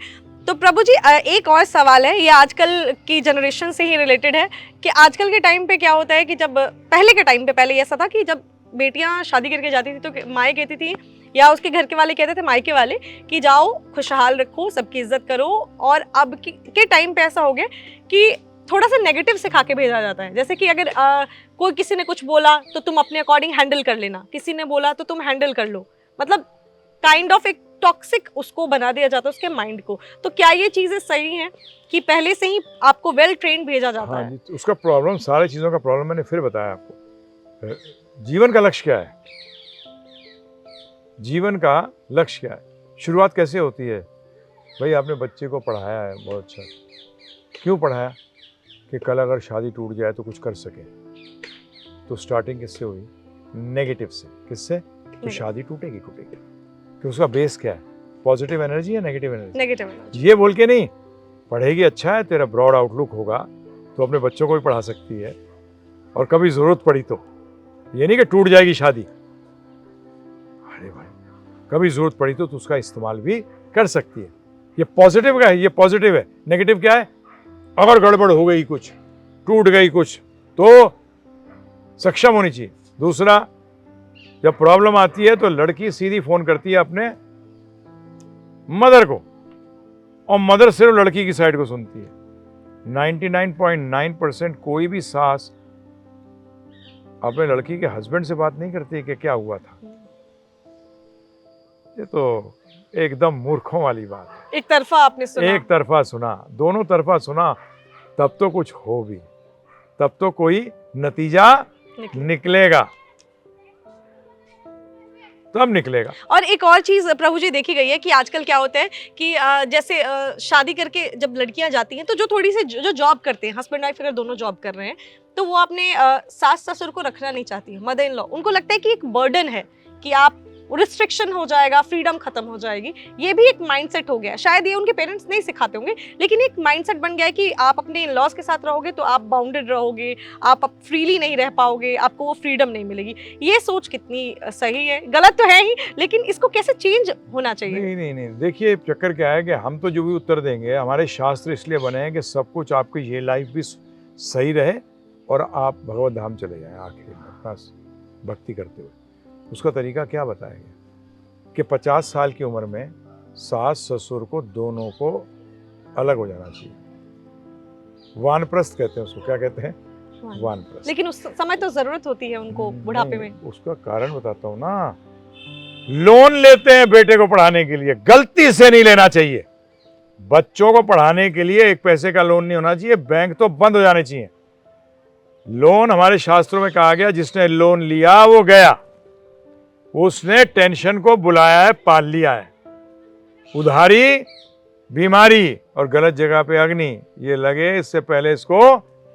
तो प्रभु जी एक और सवाल है, ये आजकल की जनरेशन से ही रिलेटेड है कि आजकल के टाइम पे क्या होता है कि जब पहले के टाइम पे, पहले ऐसा था कि जब बेटियां शादी करके जाती थी तो माएँ कहती थी या उसके घर के वाले कहते थे, मायके वाले, कि जाओ खुशहाल रखो, सबकी इज्जत करो। और अब के टाइम पे ऐसा हो गया कि थोड़ा सा नेगेटिव सिखा के भेजा जाता है, जैसे कि अगर कोई किसी ने कुछ बोला तो तुम अपने अकॉर्डिंग हैंडल कर लेना, किसी ने बोला तो तुम हैंडल कर लो, मतलब काइंड ऑफ एक टॉक्सिक उसको बना दिया जाता है उसके माइंड को। तो क्या ये चीजें सही हैं कि पहले से ही आपको वेल ट्रेन भेजा जाता है? जी, उसका प्रॉब्लम, सारी चीजों का प्रॉब्लम मैंने फिर बताया आपको। जीवन का लक्ष्य क्या है? जीवन का लक्ष्य क्या है? शुरुआत कैसे होती है? भाई आपने बच्चे को पढ़ाया है, बहुत अच्छा, क्यों पढ़ाया? कि कल अगर शादी टूट जाए तो कुछ कर सके। तो स्टार्टिंग किससे हुई? नेगेटिव से। किससे? तो शादी टूटेगी। तो उसका बेस क्या है? पॉजिटिव एनर्जी या नेगेटिव एनर्जी? Negative energy. ये बोल के नहीं, पढ़ेगी अच्छा है, तेरा ब्रॉड आउटलुक होगा तो अपने बच्चों को भी पढ़ा सकती है, और कभी जरूरत पड़ी तो, ये नहीं कि टूट जाएगी शादी, अरे भाई कभी जरूरत पड़ी तो उसका इस्तेमाल भी कर सकती है। ये पॉजिटिव का है, ये पॉजिटिव है। नेगेटिव क्या है? अगर गड़बड़ हो गई, कुछ टूट गई कुछ, तो सक्षम होनी चाहिए। दूसरा, जब प्रॉब्लम आती है तो लड़की सीधी फोन करती है अपने मदर को, और मदर सिर्फ लड़की की साइड को सुनती है। 99.9% कोई भी सास अपने लड़की के हस्बैंड से बात नहीं करती कि क्या हुआ था। ये तो एकदम मूर्खों वाली बात है। एक तरफा आपने सुना, एक तरफा सुना, दोनों तरफा सुना, तब तो कुछ हो भी, तब तो कोई नतीजा निकलेगा, तब निकलेगा। और एक और चीज प्रभु जी देखी गई है कि आजकल क्या होता है कि जैसे शादी करके जब लड़कियां जाती हैं तो जो थोड़ी सी जो जॉब करते हैं, हस्बैंड वाइफ अगर दोनों जॉब कर रहे हैं, तो वो अपने सास ससुर को रखना नहीं चाहती है, मदर इन लॉ। उनको लगता है कि एक बर्डन है कि आप रिस्ट्रिक्शन हो जाएगा, फ्रीडम खत्म हो जाएगी। ये भी एक माइंडसेट हो गया, शायद ये उनके पेरेंट्स नहीं सिखाते होंगे, लेकिन एक माइंडसेट बन गया है कि आप अपने इन-लॉज के साथ रहोगे तो आप बाउंडेड रहोगे, आप फ्रीली नहीं रह पाओगे, आपको वो फ्रीडम नहीं मिलेगी। ये सोच कितनी सही है? गलत तो है ही, लेकिन इसको कैसे चेंज होना चाहिए? नहीं, देखिए चक्कर क्या है कि हम तो जो भी उत्तर देंगे, हमारे शास्त्र इसलिए बने हैं कि सब कुछ आपकी ये लाइफ भी सही रहे और आप भगवत धाम चले जाएं आखिर में अपना भक्ति करते हुए। उसका तरीका क्या बताएंगे कि 50 साल की उम्र में सास ससुर को दोनों को अलग हो जाना चाहिए। वानप्रस्थ कहते हैं उसको। क्या कहते हैं? वानप्रस्थ। लेकिन उस समय तो जरूरत होती है उनको बुढ़ापे में। उसका कारण बताता हूँ ना। लोन लेते हैं बेटे को पढ़ाने के लिए, गलती से नहीं लेना चाहिए। बच्चों को पढ़ाने के लिए एक पैसे का लोन नहीं होना चाहिए, बैंक तो बंद हो जाने चाहिए। लोन हमारे शास्त्रों में कहा गया, जिसने लोन लिया वो गया, उसने टेंशन को बुलाया है, पाल लिया है। उधारी, बीमारी और गलत जगह पे अग्नि, ये लगे इससे पहले इसको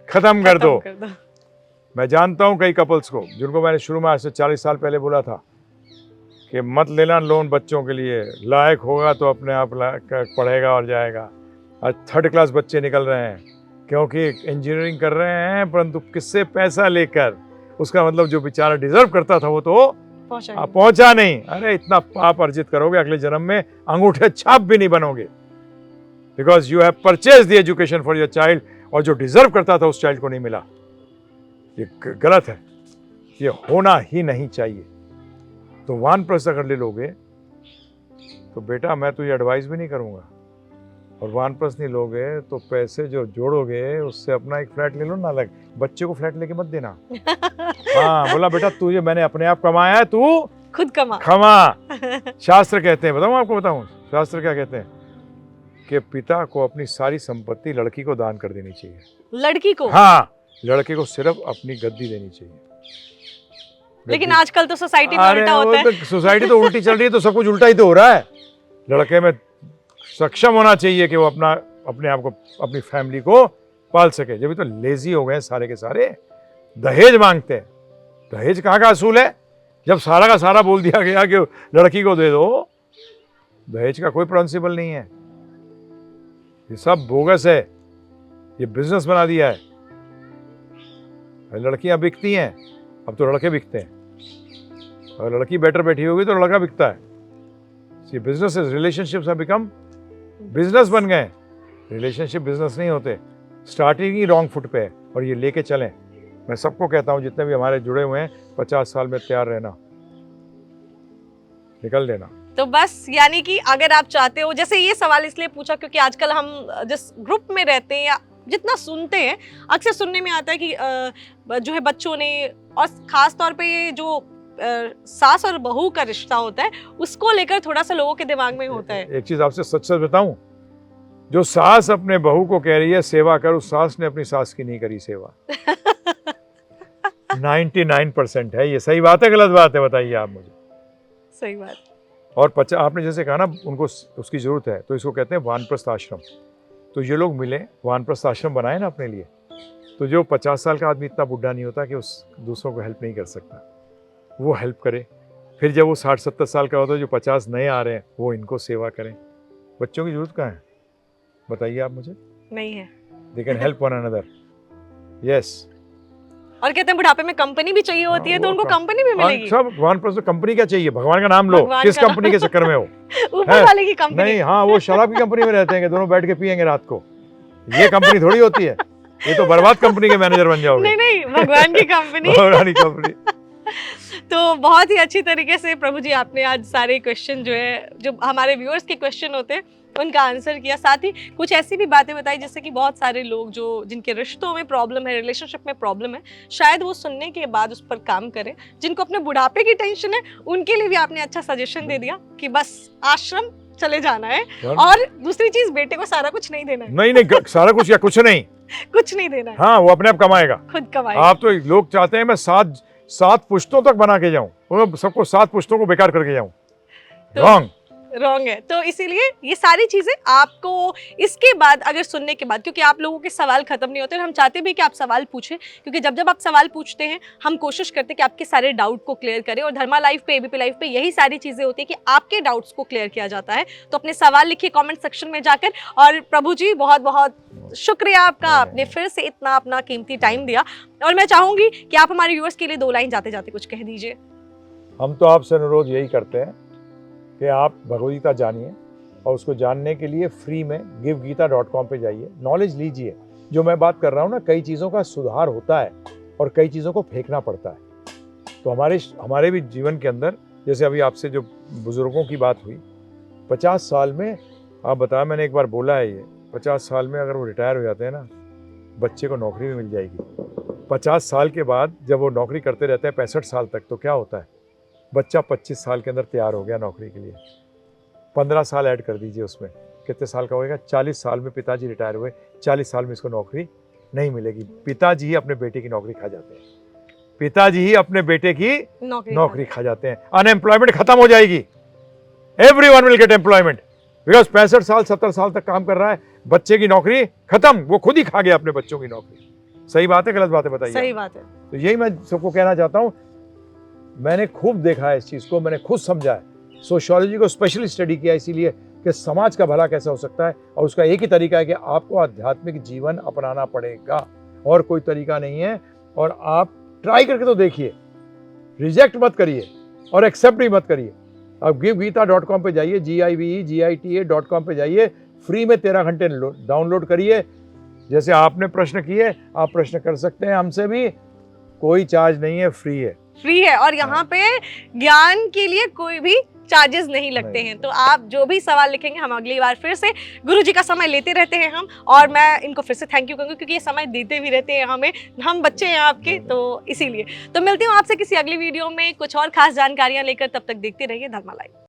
खत्म कर दो। मैं जानता हूं कई कपल्स को जिनको मैंने शुरू में आज से 40 साल पहले बोला था कि मत लेना लोन बच्चों के लिए, लायक होगा तो अपने आप पढ़ेगा और जाएगा। आज 3rd क्लास बच्चे निकल रहे हैं क्योंकि इंजीनियरिंग कर रहे हैं, परंतु किससे पैसा लेकर। उसका मतलब जो बेचारा डिजर्व करता था वो तो पहुंचा नहीं। अरे इतना पाप अर्जित करोगे, अगले जन्म में अंगूठे छाप भी नहीं बनोगे, because you have purchase the education for your child, और जो डिजर्व करता था उस चाइल्ड को नहीं मिला। ये गलत है, ये होना ही नहीं चाहिए। तो वानप्रस्थ अगर ले लोगे तो बेटा मैं तुझे एडवाइस भी नहीं करूंगा, और वानप्रस्थ नहीं लोगे तो पैसे जो जोड़ोगे उससे अपना एक फ्लैट ले लो ना अलग। बच्चे को फ्लैट लेके मत देना। हाँ, बोला बेटा तुझे मैंने अपने आप कमाया है, तू खुद कमा। खमा। शास्त्र कहते हैं, बताऊं आपको, बताऊं शास्त्र क्या कहते हैं, कि पिता को अपनी सारी संपत्ति लड़की को दान कर देनी चाहिए। लड़की को? हाँ, लड़के को सिर्फ अपनी गद्दी देनी चाहिए। लेकिन आजकल तो सोसाइटी में उल्टा होता है। सोसाइटी तो उल्टी चल रही है, तो सब कुछ उल्टा ही तो हो रहा है। लड़के में सक्षम होना चाहिए कि वो अपने आप को, अपनी फैमिली को पाल सके। जब तो लेजी हो गए सारे के सारे, दहेज मांगते हैं। दहेज कहाँ का असूल है? जब सारा का सारा बोल दिया गया कि लड़की को दे दो, दहेज का कोई प्रिंसिपल नहीं है। ये सब बोगस है, ये बिजनेस बना दिया है। लड़कियां बिकती हैं, अब तो लड़के बिकते हैं। अगर लड़की बेटर बैठी होगी तो लड़का बिकता है। ये business, relationships have become business बन गए। रिलेशनशिप बिजनेस नहीं होते, स्टार्टिंग ही रॉन्ग फुट पे है। और ये लेके चलें। मैं सबको कहता हूँ, जितने भी हमारे जुड़े हुए हैं, 50 साल में तैयार रहना, निकल देना। तो बस यानी कि अगर आप चाहते हो, जैसे ये सवाल इसलिए पूछा क्योंकि आजकल हम जिस ग्रुप में रहते हैं या जितना सुनते हैं, अक्सर सुनने में आता है कि जो है बच्चों ने, और खास तौर पे ये जो सास और बहू का रिश्ता होता है, उसको लेकर थोड़ा सा लोगों के दिमाग में होता है। एक चीज आपसे सच सच बताऊं, जो सास अपने बहू को कह रही है सेवा कर, उस सास ने अपनी सास की नहीं करी सेवा। 99% है ये। सही बात है गलत बात है? बताइए आप मुझे। सही बात। और आपने जैसे कहा ना, उनको उसकी जरूरत है, तो इसको कहते हैं वानप्रस्थ आश्रम। तो ये लोग मिले, वानप्रस्थ आश्रम बनाए ना अपने लिए। तो जो 50 साल का आदमी इतना बुढ़ा नहीं होता कि उस दूसरों को हेल्प नहीं कर सकता, वो हेल्प करे। फिर जब वो 60-70 साल का होता है, जो 50 नए आ रहे हैं, वो इनको सेवा करें। बच्चों की जरूरत कहाँ है? बताइए आप मुझे। नहीं है। They can help one another. Yes. और कहते हैं बुढ़ापे में कंपनी भी चाहिए होती है, तो उनको कंपनी भी मिलेगी। सब वानप्रस्थ कंपनी क्या चाहिए? भगवान का नाम लो। किस कंपनी के चक्कर में हो? ऊपर वाले की कंपनी नहीं। हाँ, वो शराब की कंपनी में रहते हैं कि दोनों बैठ के पियेंगे रात को। ये कंपनी थोड़ी होती है। ये तो बर्बाद कंपनी के मैनेजर बन जाओगे। नहीं, भगवान की कंपनी। भगवान की कंपनी। तो बहुत ही अच्छी तरीके से प्रभु जी आपने आज सारे क्वेश्चन जो है, जो हमारे व्यूअर्स के क्वेश्चन होते हैं, उनका आंसर किया। साथ ही कुछ ऐसी भी बातें बताई जिससे कि बहुत सारे लोग जो जिनके रिश्तों में प्रॉब्लम है, रिलेशनशिप में प्रॉब्लम है, शायद वो सुनने के बाद उस पर काम करें। जिनको अपने बुढ़ापे की टेंशन है, उनके लिए भी आपने अच्छा सजेशन दे दिया कि बस आश्रम चले जाना है। और दूसरी चीज, बेटे को सारा कुछ नहीं देना है। नहीं, सारा कुछ या कुछ नहीं, कुछ नहीं देना है। हाँ, वो अपने आप कमाएगा, खुद कमाएगा। आप तो लोग चाहते हैं मैं 7 पुश्तों तक बना के जाऊं, सबको 7 पुश्तों को बेकार करके जाऊं। रॉन्ग है। तो इसीलिए ये सारी चीजें आपको इसके बाद, अगर सुनने के बाद, क्योंकि आप लोगों के सवाल खत्म नहीं होते, और हम चाहते भी कि आप सवाल पूछें, क्योंकि जब आप सवाल पूछते हैं, हम कोशिश करते हैं कि आपके सारे डाउट को क्लियर करें। और धर्मा लाइव पे, एबीपी लाइव पे यही सारी चीजें होती है कि आपके डाउट्स को क्लियर किया जाता है। तो अपने सवाल लिखिए कॉमेंट सेक्शन में जाकर। और प्रभु जी, बहुत बहुत शुक्रिया आपका, आपने फिर से इतना अपना कीमती टाइम दिया। और मैं चाहूंगी कि आप हमारे व्यूअर्स के लिए 2 लाइन जाते जाते कुछ कह दीजिए। हम तो आपसे अनुरोध यही करते हैं कि आप भगवदगीता जानिए, और उसको जानने के लिए फ्री में givegita.com पे जाइए, नॉलेज लीजिए। जो मैं बात कर रहा हूँ ना, कई चीज़ों का सुधार होता है और कई चीज़ों को फेंकना पड़ता है। तो हमारे भी जीवन के अंदर, जैसे अभी आपसे जो बुजुर्गों की बात हुई, 50 साल में, आप बताया, मैंने एक बार बोला है ये, 50 साल में अगर वो रिटायर हो जाते हैं ना, बच्चे को नौकरी भी मिल जाएगी। 50 साल के बाद जब वो नौकरी करते रहते हैं 65 साल तक, तो क्या होता है, बच्चा 25 साल के अंदर तैयार हो गया नौकरी के लिए। 15 साल ऐड कर दीजिए उसमें, कितने साल का होएगा? 40 साल में पिताजी रिटायर हुए, 40 साल में इसको नौकरी नहीं मिलेगी। पिताजी ही अपने बेटे की नौकरी खा जाते हैं, पिताजी ही अपने बेटे की नौकरी खा जाते हैं। अनएम्प्लॉयमेंट खत्म हो जाएगी। Everyone will get employment, because 65 साल 70 साल तक काम कर रहा है, बच्चे की नौकरी खत्म, वो खुद ही खा गया अपने बच्चों की नौकरी। सही बात है गलत बात है? बताइए। सही बात है। तो यही मैं सबको कहना चाहता हूँ। मैंने खूब देखा है इस चीज़ को, मैंने खुद समझा है, सोशियोलॉजी को स्पेशली स्टडी किया इसीलिए कि समाज का भला कैसा हो सकता है। और उसका एक ही तरीका है कि आपको आध्यात्मिक जीवन अपनाना पड़ेगा, और कोई तरीका नहीं है। और आप ट्राई करके तो देखिए, रिजेक्ट मत करिए और एक्सेप्ट भी मत करिए। आप givegita.com पे जाइए, givegita.com पे जाइए, फ्री में 13 घंटे डाउनलोड करिए। जैसे आपने प्रश्न किए, आप प्रश्न कर सकते हैं हमसे भी, कोई चार्ज नहीं है, फ्री है। और यहाँ पे ज्ञान के लिए कोई भी चार्जेस नहीं लगते नहीं, हैं। तो आप जो भी सवाल लिखेंगे हम अगली बार फिर से गुरुजी का समय लेते रहते हैं हम, और मैं इनको फिर से थैंक यू कहूँगी क्योंकि ये समय देते भी रहते हैं हमें, हम बच्चे हैं आपके, तो इसीलिए। तो मिलती हूँ आपसे किसी अगली वीडियो में कुछ और खास जानकारियाँ लेकर, तब तक देखते रहिए धर्मा लाइव।